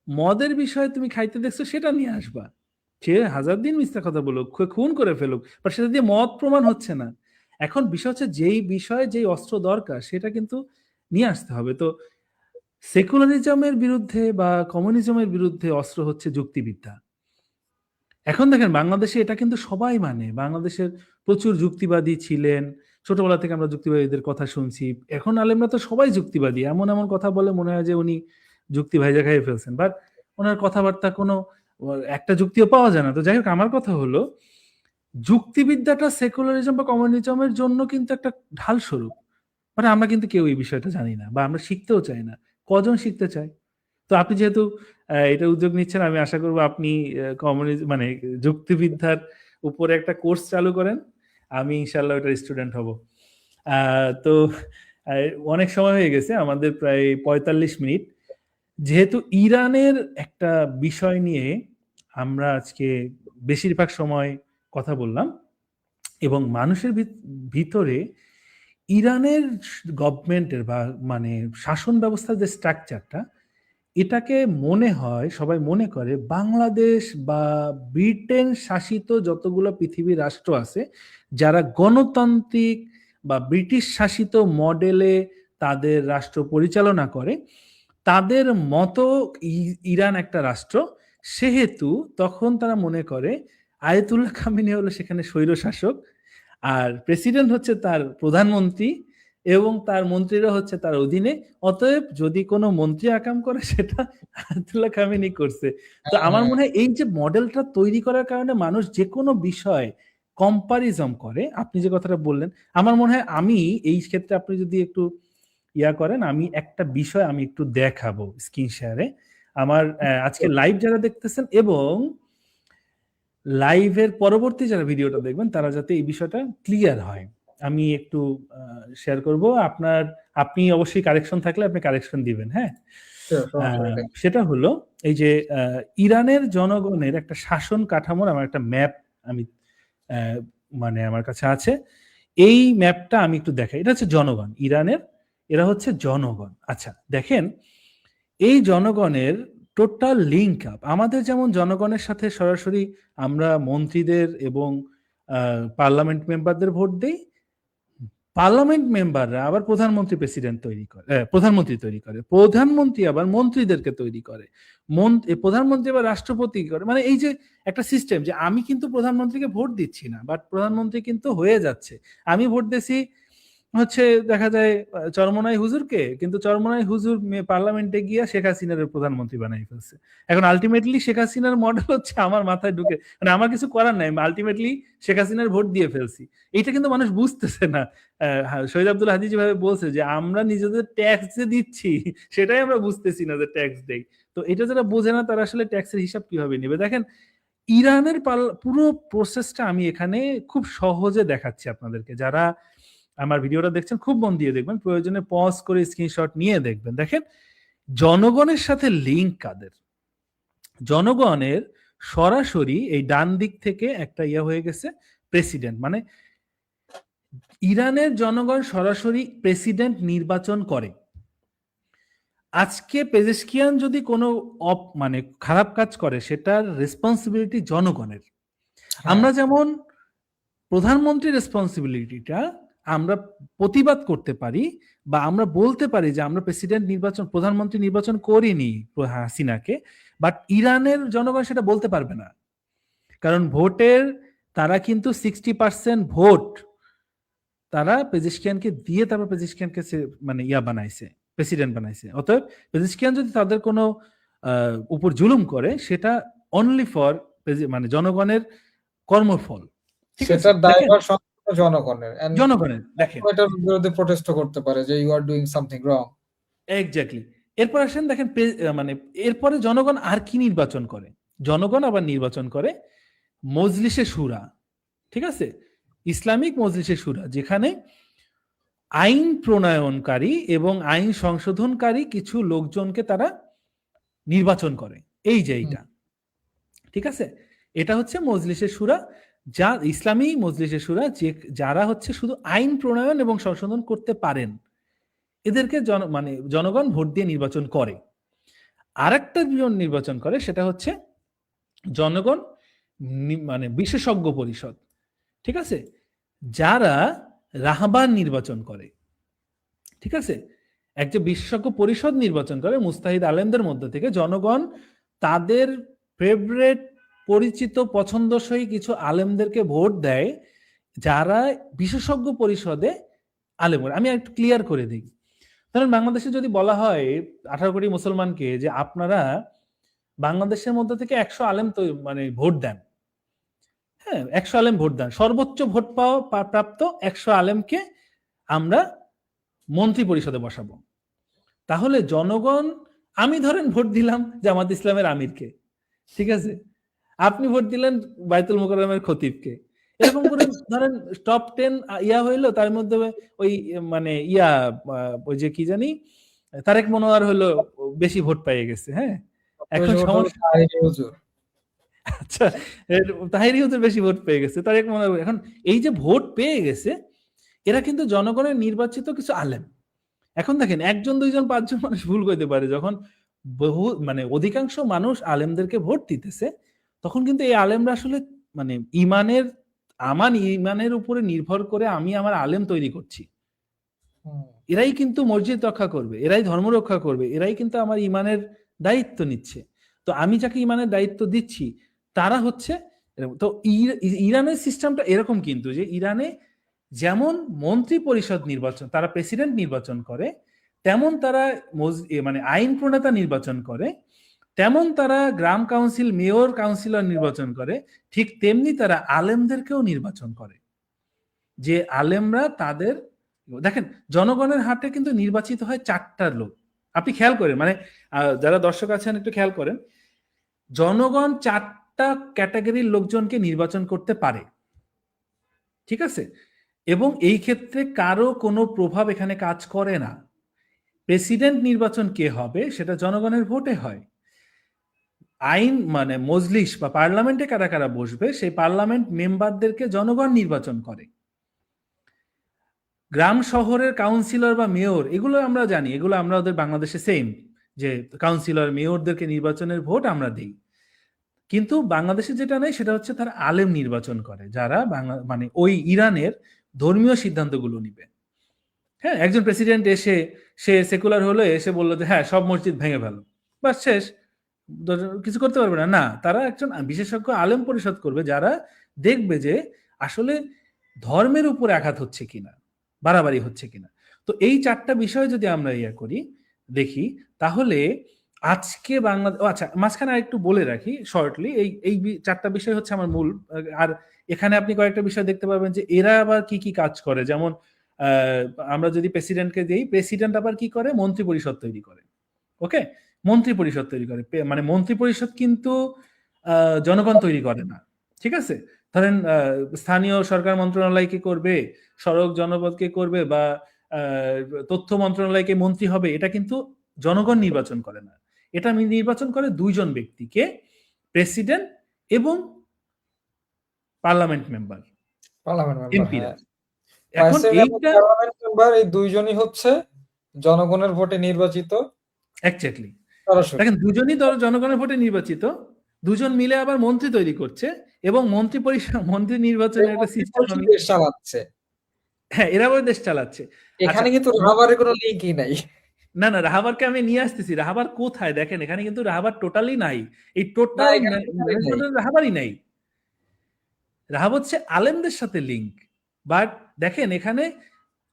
মদের বিষয়ে তুমি খাইতে দেখছো সেটা নিয়ে আসবা। সে ১০০০ দিন মিথ্যা কথা বলুক, খুন করে ফেলুক। বাট সেটা দিয়ে মদ প্রমাণ হচ্ছে না। এখন বিষয় হচ্ছে যেই বিষয়ে যেই অস্ত্র দরকার সেটা কিন্তু নিয়ে আসতে হবে। তো সেকুলারিজমের বিরুদ্ধে বা কমিউনিজমের বিরুদ্ধে অস্ত্র হচ্ছে যুক্তিবিদ্যা। এখন দেখেন বাংলাদেশে এটা কিন্তু সবাই মানে। বাংলাদেশের প্রচুর যুক্তিবাদী ছিলেন। ছোটবেলা থেকে আমরা যুক্তিবাদীদের কথা শুনছি। এখন আলেমরা তো সবাই যুক্তিবাদী। এমন, এমন কথা বলে মনে হয় যে উনি যুক্তি ভাইজা খাইয়ে ফেলছেন। বাট উনার কথাবার্তা কোনো একটা যুক্তিও পাওয়া যায় না। তো যাই হোক আমার কথা হলো যুক্তিবিদ্যাটা সেকুলারিজম বা কমিউনিজমের জন্য কিন্তু একটা ঢালস্বরূপ। মানে আমরা কিন্তু কেউ এই বিষয়টা জানি না বা আমরা শিখতেও চাই না। কজন শিখতে চায়? তো আপনি যেহেতু এটা উদ্যোগ নিচ্ছেন আমি আশা করব আপনি মানে যুক্তিবিদ্যার উপরে একটা কোর্স চালু করেন। আমি ইনশাআল্লাহ ওটার স্টুডেন্ট হব। তো আ অনেক সময় হয়ে গেছে আমাদের প্রায় ৪৫ মিনিট। যেহেতু ইরানের একটা বিষয় নিয়ে আমরা আজকে বেশিরভাগ সময় কথা বললাম এবং মানুষের ভিতরে ইরানের গভর্নমেন্টের বা মানে শাসন ব্যবস্থার যে স্ট্রাকচারটা এটাকে মনে হয় সবাই মনে করে বাংলাদেশ বা ব্রিটেন শাসিত যতগুলো পৃথিবীর রাষ্ট্র আছে যারা গণতান্ত্রিক বা ব্রিটিশ শাসিত মডেলে তাদের রাষ্ট্র পরিচালনা করে তাদের মতো ইরান একটা রাষ্ট্র সেহেতু তখন তারা মনে করে আয়াতুল্লাহ খামেনি হলো সেখানে স্বৈরশাসক আর প্রেসিডেন্ট হচ্ছে তার প্রধানমন্ত্রী এবং তার মন্ত্রীরা হচ্ছে তার অধীনে অতএব যদি কোনো মন্ত্রী আকাম করে সেটা আয়াতুল্লাহ খামেনি করছে তো হ্যাঁ, আমার হ্যাঁ। মনে হয় এই যে মডেলটা তৈরি করার কারণে মানুষ যে কোনো বিষয় কম্পারিজম করে আপনি যে কথাটা বললেন আমার মনে হয় আমি এই ক্ষেত্রে আপনি যদি একটু ইয়া করেন আমি একটা বিষয় আমি একটু দেখাবো স্ক্রিন শেয়ারে আমার আজকে লাইভ যারা দেখতেছেন এবং লাইভের পরবর্তী যারা ভিডিওটা দেখবেন তারা যাতে এই বিষয়টা ক্লিয়ার হয় আমি একটু শেয়ার করব আপনি অবশ্যই কারেকশন থাকলে আপনি কারেকশন দিবেন হ্যাঁ Sure, সমস্যা নেই। সেটা হলো এই যে ইরানের জনগণের একটা শাসন কাঠামোর আমার একটা ম্যাপ আমি মানে আমার কাছে আছে এই ম্যাপটা আমি একটু দেখাই এটা হচ্ছে জনগণ ইরানের এরা হচ্ছে জনগণ আচ্ছা দেখেন এই জনগণের টোটাল লিঙ্ক আপ আমাদের যেমন জনগণের সাথে সরাসরি আমরা মন্ত্রীদের এবং পার্লামেন্ট মেম্বারদের ভোট দেই পার্লামেন্ট মেম্বাররা আবার প্রধানমন্ত্রী প্রেসিডেন্ট তৈরি করে প্রধানমন্ত্রী তৈরি করে প্রধানমন্ত্রী আবার মন্ত্রীদেরকে তৈরি করে প্রধানমন্ত্রী আবার রাষ্ট্রপতি করে মানে এই যে একটা সিস্টেম যে আমি কিন্তু প্রধানমন্ত্রীকে ভোট দিচ্ছি না বাট প্রধানমন্ত্রী কিন্তু হয়ে যাচ্ছে আমি ভোট দিছি হচ্ছে দেখা যায় চরমনাই হুজুরকে কিন্তু চরমনাই হুজুর পার্লামেন্টে গিয়া শেখ হাসিনার প্রধানমন্ত্রী বানাই ফেলছে এখন আলটিমেটলি শেখ হাসিনার মডেল হচ্ছে আমার মাথায় ঢুকে মানে আমার কিছু করার নাই আলটিমেটলি শেখ হাসিনার ভোট দিয়ে ফেলছি এইটা কিন্তু মানুষ বুঝতেছে না শহীদ আব্দুল হাদি যেভাবে বলছে যে আমরা নিজেদের ট্যাক্স যে দিচ্ছি সেটাই আমরা বুঝতেছি না যে ট্যাক্স দেই তো এটা যারা বোঝে না তারা আসলে ট্যাক্সের হিসাব কিভাবে নেবে দেখেন ইরানের পুরো প্রসেসটা আমি এখানে খুব সহজে দেখাচ্ছি আপনাদেরকে যারা আমার ভিডিওটা দেখছেন খুব মন দিয়ে দেখবেন প্রয়োজনে পজ করে স্ক্রিনশট নিয়ে দেখবেন দেখেন জনগণের সাথে লিঙ্ক কাদের জনগণের সরাসরি এই ডান দিক থেকে একটা ইয়া হয়ে গেছে প্রেসিডেন্ট মানে ইরানের জনগণ সরাসরি প্রেসিডেন্ট নির্বাচন করে আজকে পেজেশকিয়ান যদি কোনো মানে খারাপ কাজ করে সেটার রেসপন্সিবিলিটি জনগণের আমরা যেমন প্রধানমন্ত্রীর রেসপন্সিবিলিটিটা আমরা প্রতিবাদ করতে পারি বা আমরা বলতে পারি যে আমরা প্রেসিডেন্ট নির্বাচন প্রধানমন্ত্রী নির্বাচন করিনি হাসিনাকে বাট ইরানের জনগণ সেটা বলতে পারবে না কারণ ভোটের তারা কিন্তু 60% ভোট তারা পেজেশকিয়ানকে দিয়ে তারপর পেজেশকিয়ানকে মানে ইয়া বানাইছে প্রেসিডেন্ট বানাইছে অতএব পেজেশকিয়ান যদি তাদের কোনো উপর জুলুম করে সেটা অনলি ফর মানে জনগণের কর্মফল সেটার দায়ভার সম্পূর্ণ জনগণের জনগণের দেখেন এটার বিরুদ্ধে প্রোটেস্ট করতে পারে যে you are doing something wrong exactly এরপর আসেন দেখেন মানে এরপরে জনগণ আর কি নির্বাচন করে জনগণ আবার নির্বাচন করে মজলিসে শুরা ঠিক আছে ইসলামিক মজলিসে শুরা যেখানে আইন প্রণয়নকারী এবং আইন সংশোধনকারী কিছু লোকজনকে তারা নির্বাচন করে এই যে এইটা ঠিক আছে এটা হচ্ছে মজলিসে শুরা যা ইসলামী মজলিসে শুরা যে যারা হচ্ছে শুধু আইন প্রণয়ন এবং সংশোধন করতে পারেন এদেরকে মানে জনগণ ভোট দিয়ে নির্বাচন করে আরেকটা জন নির্বাচন করে সেটা হচ্ছে জনগণ মানে বিশেষজ্ঞ পরিষদ ঠিক আছে যারা রাহবার নির্বাচন করে, ঠিক আছে? একজন বিশেষজ্ঞ পরিষদ নির্বাচন করে মুস্তাহিদ আলেমদের মধ্যে থেকে। জনগণ তাদের ফেভারিট, পরিচিত, পছন্দসই কিছু আলেমদেরকে ভোট দেয়, যারা বিশেষজ্ঞ পরিষদে আলেম করে। আমি একটু ক্লিয়ার করে দিই। ধরেন বাংলাদেশে যদি বলা হয় 18 কোটি মুসলমানকে যে আপনারা বাংলাদেশের মধ্যে থেকে 100 আলেম তো মানে ভোট দেন, হ্যাঁ 100 আলেম ভোট দেন, সর্বোচ্চ ভোট প্রাপ্ত 100 আলেমকে আমরা মন্ত্রী পরিষদে বসাবো। তাহলে জনগণ, আমি ধরেন ভোট দিলাম জামাত ইসলামের আমিরকে, ঠিক আছে, আপনি ভোট দিলেন বাইতুল মোকাররমের খতিবকে, এরকম করে ধরেন টপ 10 ইয়া হইলো, তার মধ্যে ওই মানে ওই যে কি জানি তারেক মনোয়ার হলো বেশি ভোট পেয়ে গেছে, হ্যাঁ এখন সমস্যা, আচ্ছা তাহিরি হুজুর বেশি ভোট পেয়ে গেছে, তারেক মনোয়ার, এখন এই যে ভোট পেয়ে গেছে এরা কিন্তু জনগণের নির্বাচিত কিছু আলেম। এখন দেখেন 1 জন 2 জন 5 জন মানুষ ভুল করতে পারে, যখন বহু মানে অধিকাংশ মানুষ আলেমদেরকে ভোট দিতেছে তখন কিন্তু এই আলেমরা আসলে মানে আমার ইমানের উপরে নির্ভর করে আমি আমার আলেম তৈরি করছি, এরাই কিন্তু মসজিদ রক্ষা করবে, এরাই ধর্ম রক্ষা করবে, এরাই কিন্তু আমার ইমানের দায়িত্ব নিচ্ছে। তো আমি যাকে ইমানের দায়িত্ব দিচ্ছি তারা হচ্ছে তো ইরানের সিস্টেমটা এরকম, কিন্তু যে ইরানে যেমন মন্ত্রী পরিষদ নির্বাচন, তারা প্রেসিডেন্ট নির্বাচন করে, তেমন তারা মানে আইন প্রণেতা নির্বাচন করে, তেমন তারা গ্রাম কাউন্সিল, মেয়র, কাউন্সিলর নির্বাচন করে, ঠিক তেমনি তারা আলেমদেরকেও নির্বাচন করে। যে আলেমরা তাদের, দেখেন জনগণের হাতে কিন্তু নির্বাচিত হয় 4টা লোক। আপনি খেয়াল করেন, মানে যারা দর্শক আছেন একটু খেয়াল করেন, জনগণ 4টা ক্যাটাগরির লোকজনকে নির্বাচন করতে পারে, ঠিক আছে, এবং এই ক্ষেত্রে কারো কোনো প্রভাব এখানে কাজ করে না। প্রেসিডেন্ট নির্বাচন কে হবে সেটা জনগণের ভোটে হয়। আইন মানে মজলিস বা পার্লামেন্টে কারা কারা বসবে সেই পার্লামেন্ট মেম্বারদেরকে জনগণ নির্বাচন করে। গ্রাম শহরের কাউন্সিলর বা মেয়র, এগুলো আমরা জানি, এগুলো আমরা ওদের বাংলাদেশে সেম, যে কাউন্সিলর মেয়রদেরকে নির্বাচনের ভোট আমরা দিই। কিন্তু বাংলাদেশে যেটা নেই সেটা হচ্ছে তারা আলেম নির্বাচন করে, যারা মানে ওই ইরানের ধর্মীয় সিদ্ধান্তগুলো নিবে। হ্যাঁ, একজন প্রেসিডেন্ট এসে সে সেকুলার হলো, এসে বললো যে হ্যাঁ সব মসজিদ ভেঙে ফেলো, বাস শেষ, কিছু করতে পারবে না। না, তারা একজন বিশেষজ্ঞ আলেম পরিষদ করবে, যারা দেখবে যে আসলে ধর্মের উপর আঘাত হচ্ছে কিনা, বাড়াবাড়ি হচ্ছে কিনা। তো এই 4টা বিষয় যদি আমরা করি দেখি, তাহলে আজকে আচ্ছা মাঝখানে আরেকটু বলে রাখি শর্টলি, এই 4টা বিষয় হচ্ছে আমার মূল। আর এখানে আপনি কয়েকটা বিষয় দেখতে পাবেন যে এরা আবার কি কি কাজ করে, যেমন আমরা যদি প্রেসিডেন্টকে দিই, প্রেসিডেন্ট আবার কি করে, মন্ত্রী পরিষদ তৈরি করে। ওকে, মন্ত্রী পরিষদ তৈরি করে, মানে মন্ত্রী পরিষদ কিন্তু জনগণ তৈরি করে না, ঠিক আছে। ধরেন স্থানীয় সরকার মন্ত্রণালয় কি করবে, সড়ক জনপদ কে করবে, বা তথ্য মন্ত্রণালয়কে মন্ত্রী হবে, এটা কিন্তু জনগণ নির্বাচন করে না। এটা নির্বাচন করে 2 জন ব্যক্তিকে, প্রেসিডেন্ট এবং পার্লামেন্ট মেম্বার, এমপিরা। এখন এইটা পার্লামেন্ট মেম্বার, এই 2 জনই হচ্ছে জনগণের ভোটে নির্বাচিত। এক্স্যাক্টলি, দেখেন 2 জনই জনগণের ভোটে নির্বাচিত, 2 জন মিলে আবার মন্ত্রী তৈরি করছে, এবং মন্ত্রী পরিষদ, মন্ত্রী নির্বাচনের একটা সিস্টেম চালাচ্ছে। হ্যাঁ, এরা আবার দেশ চালাচ্ছে। এখানে কিন্তু রাহাবারের কোনো লিঙ্কই নাই। না না, রাহাবারকে আমি নিয়ে আসতেছি। রাহাবার কোথায় দেখেন, এখানে কিন্তু রাহাবার টোটালি নাই, এই টোটাল রাহাবারই নাই। রাহাব হচ্ছে আলেমদের সাথে লিঙ্ক। বাট দেখেন এখানে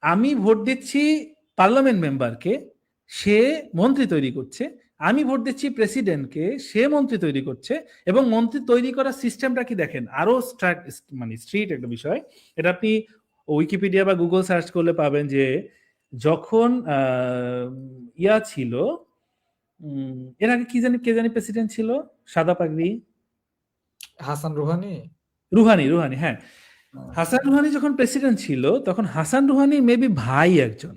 আমি ভোট দিচ্ছি পার্লামেন্ট মেম্বারকে, সে মন্ত্রী তৈরি করছে, আমি ভোট দিচ্ছি প্রেসিডেন্টকে, সে মন্ত্রী তৈরি করছে, এবং মন্ত্রী তৈরি করার সিস্টেমটা কি দেখেন, আরো মানে স্ট্রিট একটা বিষয়। এটা আপনি উইকিপিডিয়া বা গুগল সার্চ করলে পাবেন যে যখন ছিল, এর আগে কে জানি প্রেসিডেন্ট ছিল, সাদা পাগড়ি, হাসান রুহানি, হ্যাঁ হাসান রুহানি যখন প্রেসিডেন্ট ছিল, তখন হাসান রুহানি মেবি ভাই একজন,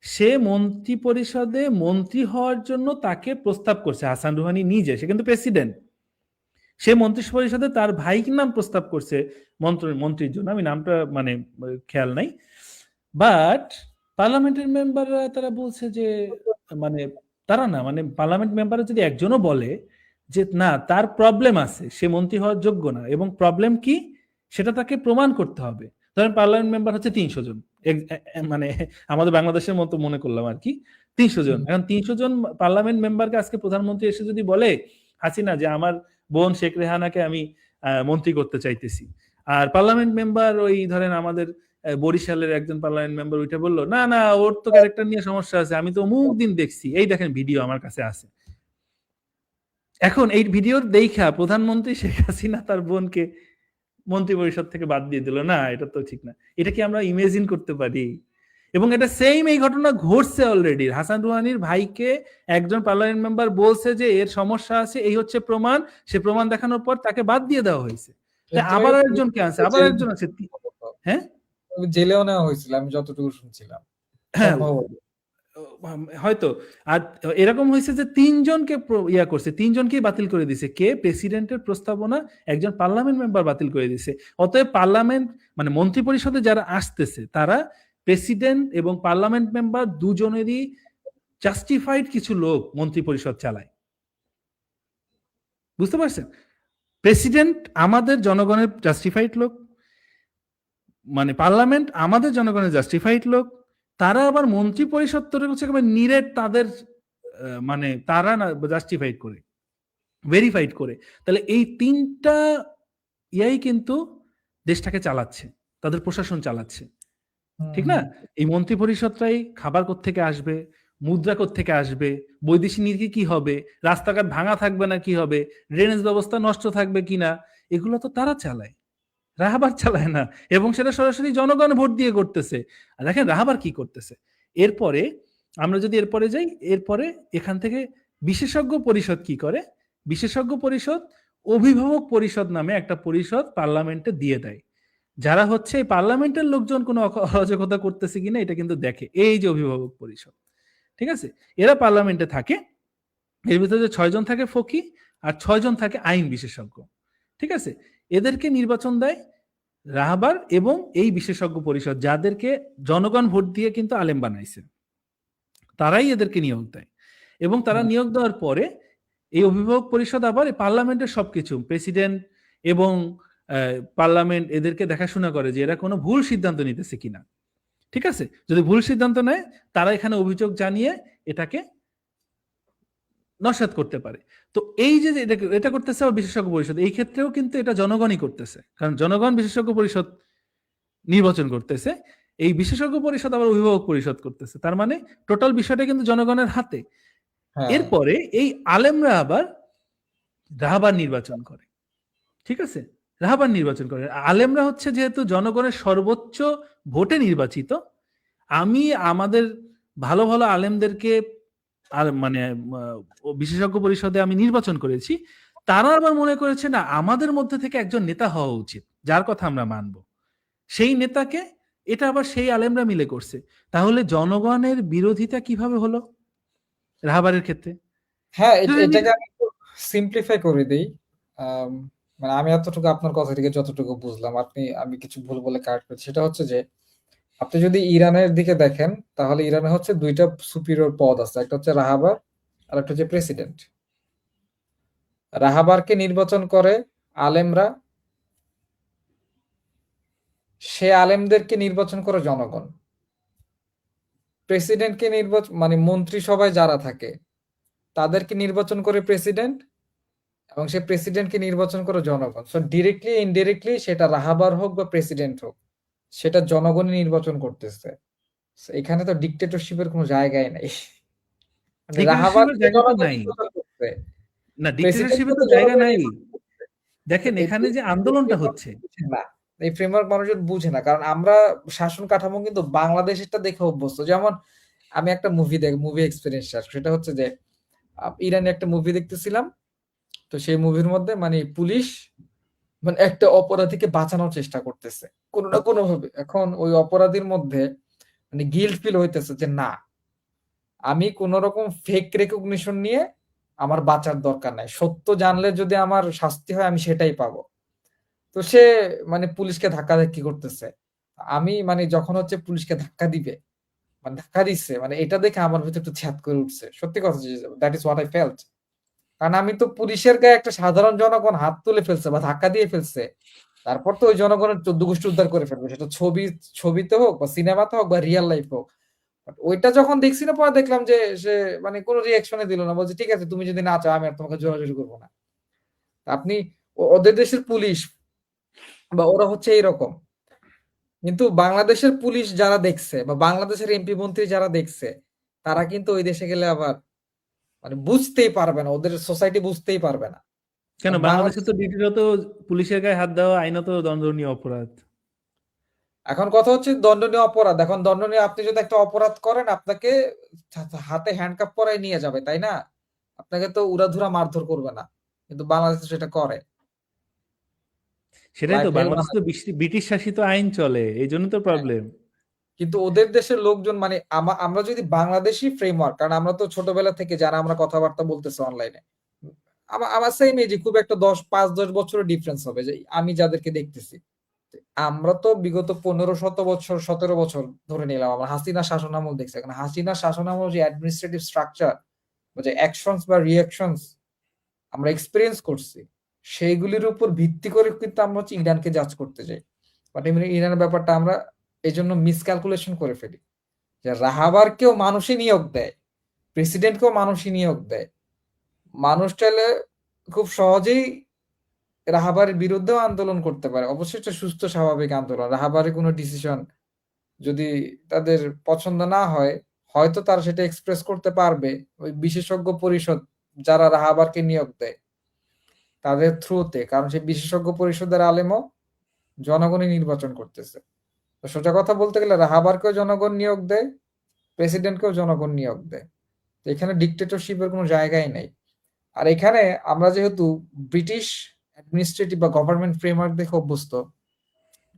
সে মন্ত্রী পরিষদে মন্ত্রী হওয়ার জন্য তাকে প্রস্তাব করছে হাসান রুহানি নিজে, সে কিন্তু প্রেসিডেন্ট, সে মন্ত্রী পরিষদে তার ভাইকে নাম প্রস্তাব করছে মন্ত্রীর জন্য, আমি নামটা মানে খেয়াল নাই। বাট পার্লামেন্টের মেম্বাররা তারা বলছে যে মানে তারা না, মানে পার্লামেন্ট মেম্বাররা যদি একজনও বলে যে না তার প্রবলেম আছে, সে মন্ত্রী হওয়ার যোগ্য না, এবং প্রবলেম কি সেটা তাকে প্রমাণ করতে হবে, ধরেন পার্লামেন্ট মেম্বার হচ্ছে 300 জন, মানে আমাদের বাংলাদেশের মতো মনে করলাম আর কি, 300 জন। এখন 300 জন পার্লামেন্ট মেম্বারকে আজকে প্রধানমন্ত্রী এসে যদি বলে হাসিনা যে আমার বোন শেখ রেহানাকে আমি মন্ত্রী করতে চাইতেছি, আর পার্লামেন্ট মেম্বার ওই ধরেন আমাদের বরিশালের একজন পার্লামেন্ট মেম্বার ওইটা বললো না না ওর তো ক্যারেক্টার নিয়ে সমস্যা আছে, আমি তো অমুক দিন দেখছি, এই দেখেন ভিডিও আমার কাছে আছে। এখন এই ভিডিওর দেখা প্রধানমন্ত্রী শেখ হাসিনা তার বোনকে মন্ত্রী পরিষদ থেকে বাদ দিয়ে দিল, না এটা তো ঠিক না। এটা কি আমরা ইমেজিন করতে পারি? এবং এটা সেম এই ঘটনা ঘটছে অলরেডি। হাসান রুহানির ভাইকে একজন পার্লামেন্ট মেম্বার বলছে যে এর সমস্যা আছে, এই হচ্ছে প্রমাণ, সে প্রমাণ দেখানোর পর তাকে বাদ দিয়ে দেওয়া হয়েছে। আবার একজনকে আছে, আবার একজন আছে। হ্যাঁ, জেলেও নেওয়া হয়েছিল আমি যতটুকু শুনছিলাম। হ্যাঁ হয়তো। আর এরকম হয়েছে যে 3 জনকে ইয়া করছে, 3 জনকেই বাতিল করে দিছে। কে? প্রেসিডেন্টের প্রস্তাবনা একজন পার্লামেন্ট মেম্বার বাতিল করে দিছে। অতএব পার্লামেন্ট মানে মন্ত্রী পরিষদে যারা আসতেছে তারা প্রেসিডেন্ট এবং পার্লামেন্ট মেম্বার দুজনেরই জাস্টিফাইড কিছু লোক মন্ত্রী পরিষদ চালায়। বুঝতে পারছেন? প্রেসিডেন্ট আমাদের জনগণের জাস্টিফাইড লোক, মানে পার্লামেন্ট আমাদের জনগণের জাস্টিফাইড লোক, তারা আবার মন্ত্রী পরিষদ হচ্ছে নিরেট তাদের মানে তারা না জাস্টিফাইড করে, ভেরিফাইড করে। তাহলে এই 3টা ইয়াই কিন্তু দেশটাকে চালাচ্ছে, তাদের প্রশাসন চালাচ্ছে, ঠিক না? এই মন্ত্রী পরিষদটাই খাবার কোত্থেকে আসবে, মুদ্রা কোত্থেকে আসবে, বৈদেশিক নীতি কি হবে, রাস্তাঘাট ভাঙা থাকবে না কি হবে, ড্রেনেজ ব্যবস্থা নষ্ট থাকবে কিনা, এগুলো তো তারা চালায়, রাহাবার চালায় না। এবং সেটা সরাসরি জনগণ ভোট দিয়ে করতেছে। আর দেখেন রাহাবার কি করতেছে এরপরে, আমরা যদি এরপরে যাই, এরপরে এখান থেকে বিশেষজ্ঞ পরিষদ কি করে, বিশেষজ্ঞ পরিষদ অভিভাবক পরিষদ নামে একটা পরিষদ পার্লামেন্টে দিয়ে দেয়, যারা হচ্ছে এই পার্লামেন্টের লোকজন কোনো অরাজকতা করতেছে কিনা এটা কিন্তু দেখে, এই যে অভিভাবক পরিষদ, ঠিক আছে? এরা পার্লামেন্টে থাকে, এর ভিতরে 6 জন থাকে ফকি আর 6 জন থাকে আইন বিশেষজ্ঞ, ঠিক আছে? এদেরকে নির্বাচন দেয় রাহবার এবং এই বিশেষজ্ঞ পরিষদ, যাদেরকে জনগণ ভোট দিয়ে কিন্তু আলেম বানাইছে, তারাই এদেরকে নিয়োগ দেয়। এবং তারা নিয়োগ দেওয়ার পরে এই অভিভাবক পরিষদ আবার পার্লামেন্টের সবকিছু প্রেসিডেন্ট এবং পার্লামেন্ট এদেরকে দেখাশোনা করে যে এরা কোনো ভুল সিদ্ধান্ত নিতেছে কিনা, ঠিক আছে? যদি ভুল সিদ্ধান্ত নেয় তারা এখানে অভিযোগ জানিয়ে এটাকে নস্যাৎ করতে পারে। তো এই যে এটা করতেছে আবার বিশেষজ্ঞ পরিষদ, এই ক্ষেত্রেও কিন্তু এটা জনগণই করতেছে, কারণ জনগণ বিশেষজ্ঞ পরিষদ নির্বাচন করতেছে, এই বিশেষজ্ঞ পরিষদ আবার অভিভাবক পরিষদ করতেছে, তার মানে টোটাল বিষয়টা কিন্তু জনগণের হাতে। এরপরে এই আলেমরা আবার রাহবার নির্বাচন করে, ঠিক আছে? রাহবার নির্বাচন করে। আলেমরা হচ্ছে যেহেতু জনগণের সর্বোচ্চ ভোটে নির্বাচিত, আমি আমাদের ভালো ভালো আলেমদেরকে আর মানে বিশেষজ্ঞ পরিষদে আমি নির্বাচন করেছি, তারা আবার মনে করেছে না আমাদের মধ্যে থেকে একজন নেতা হওয়া উচিত যার কথা আমরা মানব, সেই নেতাকে এটা আবার সেই আলেমরা মিলে করছে। তাহলে জনগণের বিরোধিতা কিভাবে হলো রাহবারের ক্ষেত্রে? হ্যাঁ, এটাকে আমি একটু সিম্পলিফাই করে দেই। মানে আমি এতটুকু আপনার কথা থেকে যতটুকু বুঝলাম, আমি কিছু ভুল বলে কারেক্ট করছি। সেটা হচ্ছে যে আপনি যদি ইরানের দিকে দেখেন তাহলে ইরানে হচ্ছে 2টা সুপিরিয়র পদ আছে, একটা হচ্ছে রাহাবার আর একটা হচ্ছে প্রেসিডেন্ট। রাহাবারকে নির্বাচন করে আলেমরা, সে আলেমদেরকে নির্বাচন করে জনগণ। প্রেসিডেন্টকে নির্বাচন মানে মন্ত্রিসভায় যারা থাকে তাদেরকে নির্বাচন করে প্রেসিডেন্ট, এবং সে প্রেসিডেন্টকে নির্বাচন করে জনগণ। সো ডিরেক্টলি ইনডিরেক্টলি সেটা রাহাবার হোক বা প্রেসিডেন্ট হোক, সেটা জনগণই নির্বাচন করতেছে। এখানে তো ডিক্টেটরশিপের কোনো জায়গায় নাই। রাহাবার না, ডিক্টেটরশিপের তো জায়গা নাই। দেখেন এখানে যে আন্দোলনটা হচ্ছে না, এই ফ্রেমওয়ার্ক মানুষজন বুঝে না, কারণ আমরা শাসন কাঠামো কিন্তু বাংলাদেশেরটা দেখে অভ্যস্ত। যেমন আমি একটা মুভি এক্সপিরিয়েন্স শেয়ার, সেটা হচ্ছে যে ইরানে একটা মুভি দেখতেছিলাম, তো সেই মুভির মধ্যে মানে পুলিশ মানে একটা অপরাধীকে বাঁচানোর চেষ্টা করতেছে কোনো না কোনো ভাবে। এখন ওই অপরাধীর মধ্যে মানে গিল্ট ফিল হইতেছে যে না, আমি কোন রকম ফেক রেকগনিশন নিয়ে আমার বাঁচার দরকার নাই, সত্য জানলে যদি আমার শাস্তি হয় আমি সেটাই পাবো। তো সে মানে পুলিশকে ধাক্কাধাক্কি করতেছে। আমি মানে যখন হচ্ছে পুলিশকে ধাক্কা দিবে, মানে ধাক্কা দিচ্ছে, মানে এটা দেখে আমার ভিতরে একটু ছ্যাদ করে উঠছে। সত্যি কথা, that is what I felt. কারণ আমি তো পুলিশের গায়ে একটা সাধারণ জনগণ হাত তুলে ফেলছে বা ধাক্কা দিয়ে ফেলছে, তারপর তো ওই জনগণের 14 গোষ্ঠী উদ্ধার করে ফেলবে, সেটা ছবিতে হোক বা সিনেমাতে হোক বা রিয়েল লাইফ হোক। বাট ওইটা যখন দেখছি না, পরে দেখলাম যে সে মানে কোনো রিয়াকশনে দিল না, বলছে ঠিক আছে তুমি যদি না চাও আমি আর তোমাকে জোরাজুরি করবো না। আপনি ওদের দেশের পুলিশ বা ওরা হচ্ছে এইরকম, কিন্তু বাংলাদেশের পুলিশ যারা দেখছে বা বাংলাদেশের এমপি মন্ত্রী যারা দেখছে, তারা কিন্তু ওই দেশে গেলে আবার মানে বুঝতেই পারবে না, ওদের সোসাইটি বুঝতেই পারবে না। কেন বাংলাদেশে তো ডিটিরা তো পুলিশের গায়ে হাত দেওয়া আইনত দণ্ডনীয় অপরাধ। এখন কথা হচ্ছে দণ্ডনীয় অপরাধ। এখন দণ্ডনীয়, আপনি যদি একটা অপরাধ করেন আপনাকে হাতে হ্যান্ডকাপ পরাই নিয়ে যাবে, তাই না? আপনাকে তো উড়াধুরা মারধর করবে না, কিন্তু বাংলাদেশে সেটা করে। সেটাই তো, লাইফ হেল বাংলাদেশে তো ব্রিটিশ শাসিত আইন চলে, এই জন্য তো প্রবলেম। কিন্তু ওদের দেশের লোকজন মানে আমরা যদি বাংলাদেশি ফ্রেমওয়ার্ক, কারণ আমরা তো ছোটবেলা থেকে যারা আমরা কথাবার্তা বলতেছি অনলাইনে, আমার সেম এজে খুব একটা 5-10 বছরের ডিফারেন্স হবে যে আমি যাদেরকে দেখতেছি। আমরা তো বিগত 15-17 বছর 17 বছর ধরে নিলাম, আমরা হাসিনা শাসনামল দেখছি। এখন হাসিনা শাসনামল যে অ্যাডমিনিস্ট্রেটিভ স্ট্রাকচার, যে অ্যাকশনস বা রিঅ্যাকশনস আমরা এক্সপেরিয়েন্স করছি, সেইগুলির উপর ভিত্তি করে কিন্তু আমরা হচ্ছে ইরানকে জাজ করতে যাই। বাট ইরানের ব্যাপারটা আমরা এই জন্য মিসক্যালকুলেশন করে ফেলি যে রাহাবারকেও মানুষই নিয়োগ দেয়, প্রেসিডেন্টকেও মানুষই নিয়োগ দেয়। মানুষ চাইলে খুব সহজেই রাহাবারের বিরুদ্ধেও আন্দোলন করতে পারে, অবশ্যই একটা সুস্থ স্বাভাবিক আন্দোলন। রাহাবারের কোনো ডিসিশন যদি তাদের পছন্দ না হয়, হয়তো তারা সেটা এক্সপ্রেস করতে পারবে ওই বিশেষজ্ঞ পরিষদ যারা রাহাবারকে নিয়োগ দেয় তাদের থ্রুতে, কারণ সেই বিশেষজ্ঞ পরিষদের আলেমও জনগণই নির্বাচন করতেছে। তো সোজা কথা বলতে গেলে রাহাবারকেও জনগণ নিয়োগ দেয়, প্রেসিডেন্টকেও জনগণ নিয়োগ দেয়। তো এখানে ডিক্টেটরশিপের কোনো জায়গাই নেই। আর এখানে আমরা যেহেতু ব্রিটিশ অ্যাডমিনিস্ট্রেটিভ বা গভর্নমেন্ট ফ্রেমওয়ার্ক দেখে অভ্যস্ত,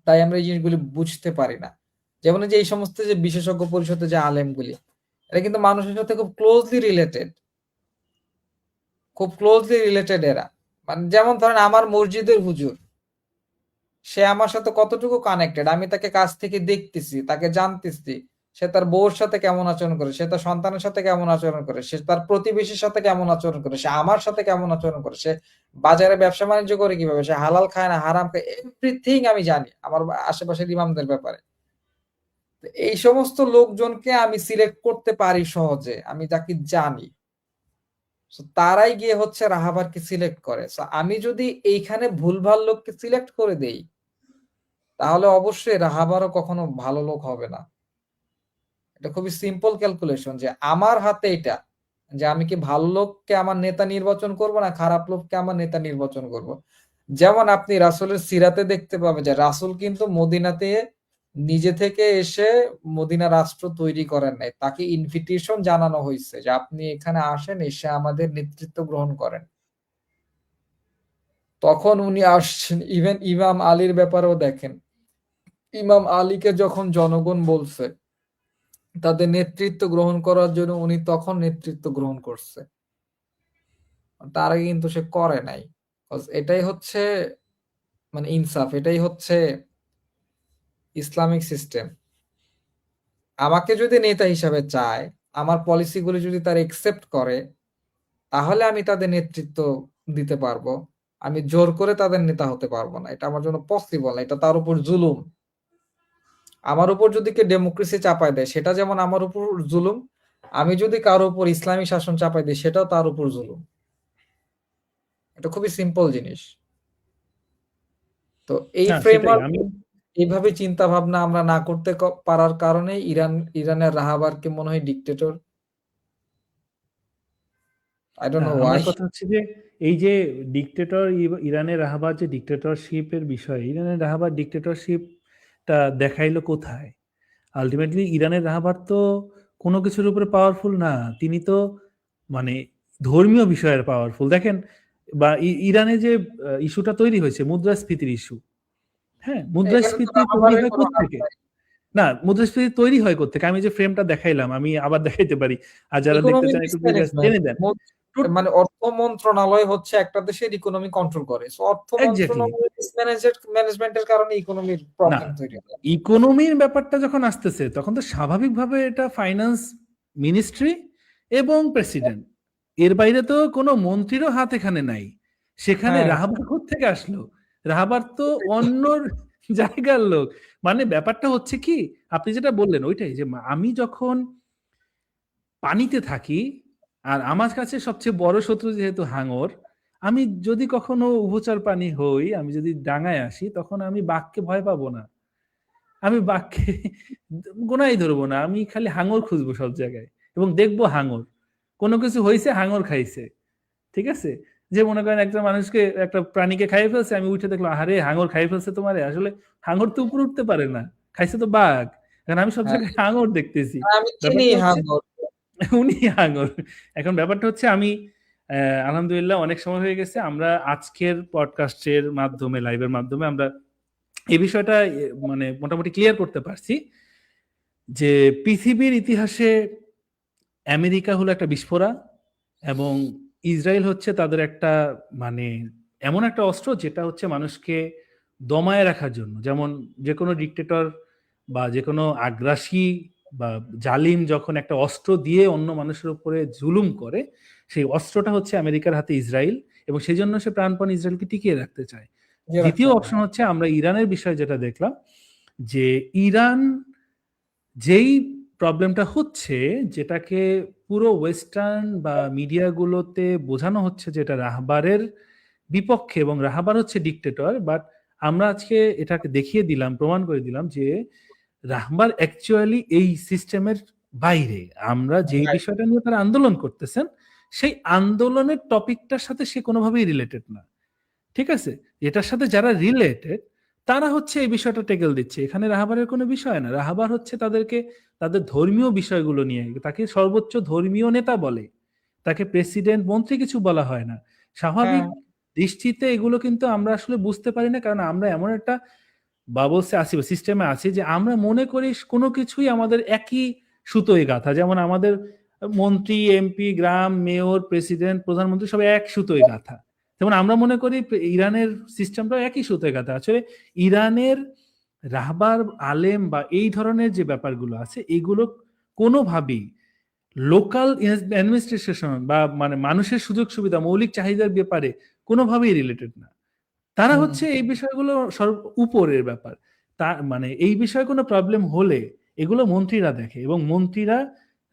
তাই আমরা এই জিনিসগুলি বুঝতে পারি না। যেমন যে এই সমস্ত যে বিশেষজ্ঞ পরিষদের যে আলেমগুলি, এরা কিন্তু মানুষের সাথে খুব ক্লোজলি রিলেটেড এরা। মানে যেমন ধরেন আমার মসজিদের হুজুর, সে আমার সাথে কতটুকু কানেক্টেড, আমি তাকে কাছ থেকে দেখতেছি, তাকে জানতেছি, সে তার বউর সাথে কেমন আচরণ করে, সে তার সন্তানের সাথে কেমন আচরণ করে, সে তার প্রতিবেশীর সাথে কেমন আচরণ করে, সে আমার সাথে কেমন আচরণ করে, সে বাজারে ব্যবসা বাণিজ্য করে কিভাবে, সে হালাল খায় না হারাম খায়, এভরিথিং আমি জানি আমার আশেপাশের ইমামদের ব্যাপারে। এই সমস্ত লোকজনকে আমি সিলেক্ট করতে পারি সহজে, আমি যাকে জানি। তারাই গিয়ে হচ্ছে রাহাবারকে সিলেক্ট করে। আমি যদি এইখানে ভুলভাল লোককে সিলেক্ট করে দেই, তাহলে অবশ্যই রাহাবারও কখনো ভালো লোক হবে না। এটা খুবই সিম্পল ক্যালকুলেশন যে আমার হাতে এটা, যে আমি কি ভালো লোককে আমার নেতা নির্বাচন করব না খারাপ লোককে আমার নেতা নির্বাচন করব। যেমন আপনি রাসূলের সিরাতে দেখতে পাবেন যে রাসূল কিন্তু মদিনাতে নিজে থেকে এসে মদিনা রাষ্ট্র তৈরি করেন নাই, তাকে ইনভিটেশন জানানো হয়েছে যে আপনি এখানে আসেন, এসে আমাদের নেতৃত্ব গ্রহণ করেন। তখন উনি আসছেন। ইভেন ইমাম আলীর ব্যাপারেও দেখেন, ইমাম আলীকে যখন জনগণ বলছে তাদের নেতৃত্ব গ্রহণ করার জন্য, উনি তখন নেতৃত্ব গ্রহণ করছে, তার আগে কিন্তু সে করে নাই। এটাই হচ্ছে মানে ইনসাফ, এটাই হচ্ছে ইসলামিক সিস্টেম। আমাকে যদি নেতা হিসাবে চায়, আমার পলিসিগুলি যদি তার একসেপ্ট করে, তাহলে আমি তাদের নেতৃত্ব দিতে পারবো। আমি জোর করে তাদের নেতা হতে পারবো না, এটা আমার জন্য পসিবল না, এটা তার উপর জুলুম। আমার উপর যদি কেউ ডেমোক্রেসি চাপায় দেয়, সেটা যেমন আমার উপর জুলুম, আমি যদি কারো উপর ইসলামী শাসন চাপাই দিই, সেটাও তার উপর জুলুম। এটা খুবই সিম্পল জিনিস। তো এই না সেটাই, ফ্রেমওয়ার্ক আমি এইভাবে চিন্তা ভাবনা আমরা না করতে পারার কারণে ইরানের রাহাবারকে মনে হয় ডিক্টেটর। আই ডোন্ট না, নো আমার ওয়াই। কথা হচ্ছে যে এই যে ডিক্টেটর, ইরানের রাহাবার যে ডিক্টেটরশিপের বিষয়, ইরানের রাহাবার ডিক্টেটরশিপটা দেখাইলো কোথায়? আলটিমেটলি ইরানের রাহাবার তো কোনো কিছুর উপরে পাওয়ারফুল না, তিনি তো মানে ধর্মীয় বিষয়ের পাওয়ারফুল। দেখেন, বা ইরানে যে ইস্যুটা তৈরি হয়েছে মুদ্রাস্ফীতির ইস্যু, হ্যাঁ, এখানে তো মুদ্রাস্ফীতি তৈরি রাহাবারের হয় কোনো হাত কোত্থেকে? নাই। না, মুদ্রাস্ফীতি তৈরি হয় কোত্থেকে? আমি যে ফ্রেমটা দেখাইলাম, আমি আবার দেখাইতে পারি, আর যারা দেখতে ইকোনমি চান একটু মিসম্যানেজমেন্ট, টেনে দেন। মানে অর্থ মন্ত্রণালয় হচ্ছে একটা দেশের ইকোনমি কন্ট্রোল করে। সো অর্থ এক্স্যাক্টলি। মন্ত্রণালয় ম্যানেজমেন্টের কারণে ইকোনমির না, প্রবলেম তৈরি হয়। ইকোনমির ব্যাপারটা যখন আসতেছে তখন তো স্বাভাবিকভাবে এটা ফাইন্যান্স মিনিস্ট্রি এবং প্রেসিডেন্ট, এর বাইরে তো কোনো মন্ত্রীরও হাত এখানে নাই। সেখানে হ্যাঁ, রাহাবার থেকে আসলো? রাহাবার তো অন্যর জায়গার লোক। মানে ব্যাপারটা হচ্ছে কি, আপনি যেটা বললেন ওইটাই যে আমি যখন পানিতে থাকি আর আমার কাছে সবচেয়ে বড় শত্রু যেহেতু হাঙর, আমি যদি কখনো উভচর প্রাণী হই, আমি যদি ডাঙায় আসি, তখন আমি বাঘকে ভয় পাবো না। আমি বাঘকে গোনাই ধরবো না, আমি খালি হাঙর খুঁজবো সব জায়গায় এবং দেখবো হাঙর কোনো কিছু হয়েছে, হাঙর খাইছে, ঠিক আছে। যে মনে করেন একটা মানুষকে, একটা প্রাণীকে খাইয়ে ফেলছে, আমি উঠে দেখলাম আরে হাঙর খাইয়ে ফেলছে তোমারে, আসলে হাঙর তো উপরে উঠতে পারে না, খাইছে তো বাঘ, কারণ আমি সব হ্যাঁ, জায়গায় হাঙর দেখতেছি। আমি চিনি ব্যাপারটা হচ্ছে হাঙ্গর। উনি হাঙর। এখন ব্যাপারটা হচ্ছে আমি আলহামদুলিল্লাহ অনেক সময় হয়ে গেছে, আমরা আজকের পডকাস্টের মাধ্যমে, লাইভের মাধ্যমে আমরা এই বিষয়টা মানে মোটামুটি ক্লিয়ার করতে পারছি যে পৃথিবীর ইতিহাসে আমেরিকা হলো একটা বিস্ফোরা এবং ইসরায়েল হচ্ছে তাদের একটা মানে এমন একটা অস্ত্র যেটা হচ্ছে মানুষকে দমায় রাখার জন্য। যেমন যে কোনো ডিক্টেটর বা যে কোনো আগ্রাসী বা জালিম যখন একটা অস্ত্র দিয়ে অন্য মানুষের উপরে জুলুম করে, সেই অস্ত্রটা হচ্ছে আমেরিকার হাতে ইসরায়েল, এবং সেই জন্য সে প্রাণপণ ইসরায়েলকে টিকিয়ে রাখতে চায়। দ্বিতীয় অপশন হচ্ছে আমরা ইরানের বিষয়ে যেটা দেখলাম, যে ইরান যেই প্রবলেমটা হচ্ছে, যেটাকে পুরো ওয়েস্টার্ন বা মিডিয়াগুলোতে বোঝানো হচ্ছে যেটা রাহবারের বিপক্ষে এবং রাহবার হচ্ছে ডিক্টেটর, বাট আমরা আজকে এটাকে দেখিয়ে দিলাম, প্রমাণ করে দিলাম যে রাহবার অ্যাকচুয়ালি এই সিস্টেমের বাইরে। আমরা যেই বিষয়টা নিয়ে তারা আন্দোলন করতেছেন, সেই আন্দোলনের টপিকটার সাথে সে কোনোভাবেই রিলেটেড না, ঠিক আছে। এটার সাথে যারা রিলেটেড তারা হচ্ছে এই বিষয়টা টেকেল দিচ্ছে। এখানে রাহাবারের কোনো বিষয় না, রাহাবার হচ্ছে তাদেরকে তাদের ধর্মীয় বিষয়গুলো নিয়ে, তাকে সর্বোচ্চ ধর্মীয় নেতা বলে, তাকে প্রেসিডেন্ট মন্ত্রী কিছু বলা হয় না। স্বাভাবিক দৃষ্টিতে এগুলো কিন্তু আমরা আসলে বুঝতে পারি না, কারণ আমরা এমন একটা বাবলসে আছি, সিস্টেমে আছি, যে আমরা মনে করি কোনো কিছুই আমাদের একই সুতোয় গাঁথা। যেমন আমাদের মন্ত্রী, এমপি, গ্রাম, মেয়র, প্রেসিডেন্ট, প্রধানমন্ত্রী সব এক সুতোয় গাঁথা। যেমন আমরা মনে করি ইরানের সিস্টেমটাও একই সুতোয় গাঁথা। আসলে ইরানের রাহবার, আলেম বা এই ধরনের যে ব্যাপারগুলো আছে, এগুলো কোনোভাবেই লোকাল অ্যাডমিনিস্ট্রেশন বা মানে মানুষের সুযোগ সুবিধা, মৌলিক চাহিদার ব্যাপারে কোনোভাবেই রিলেটেড না। তারা হচ্ছে এই বিষয়গুলো উপরের ব্যাপার। তার মানে এই বিষয়ে কোনো প্রবলেম হলে এগুলো মন্ত্রীরা দেখে, এবং মন্ত্রীরা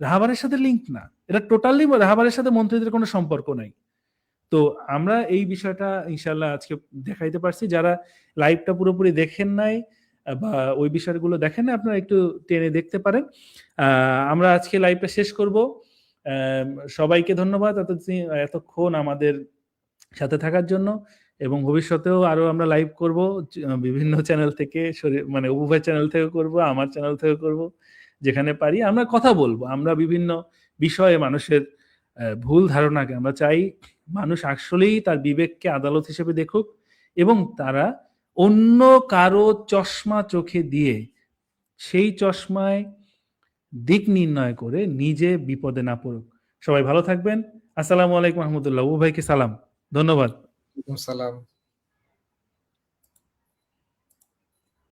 রাহাবারের সাথে লিঙ্ক না, এটা টোটালি রাহাবারের সাথে মন্ত্রীদের কোনো সম্পর্ক নাই। তো আমরা এই বিষয়টা ইনশাল্লাহ আজকে দেখাইতে পারছি। যারা লাইভটা পুরোপুরি দেখেন নাই বা ওই বিষয়গুলো দেখেন না, আপনারা একটু টেনে দেখতে পারেন। আমরা আজকে লাইভটা শেষ করব। সবাইকে ধন্যবাদ এতক্ষণ আমাদের সাথে থাকার জন্য, এবং ভবিষ্যতেও আরো আমরা লাইভ করব বিভিন্ন চ্যানেল থেকে, মানে উভয় চ্যানেল থেকে করব, আমার চ্যানেল থেকে করব, যেখানে পারি আমরা কথা বলবো। আমরা বিভিন্ন বিষয়ে মানুষের ভুল ধারণাকে আমরা চাই মানুষ আসলেই তার বিবেককে আদালত হিসেবে দেখুক, এবং তারা অন্য কারো চশমা চোখে দিয়ে সেই চশমায় দিক নির্ণয় করে নিজে বিপদে না পড়ুক। সবাই ভালো থাকবেন। আসসালামু আলাইকুম রহমতুল্লাহ। ও ভাইকে সালাম, ধন্যবাদ। সালাম।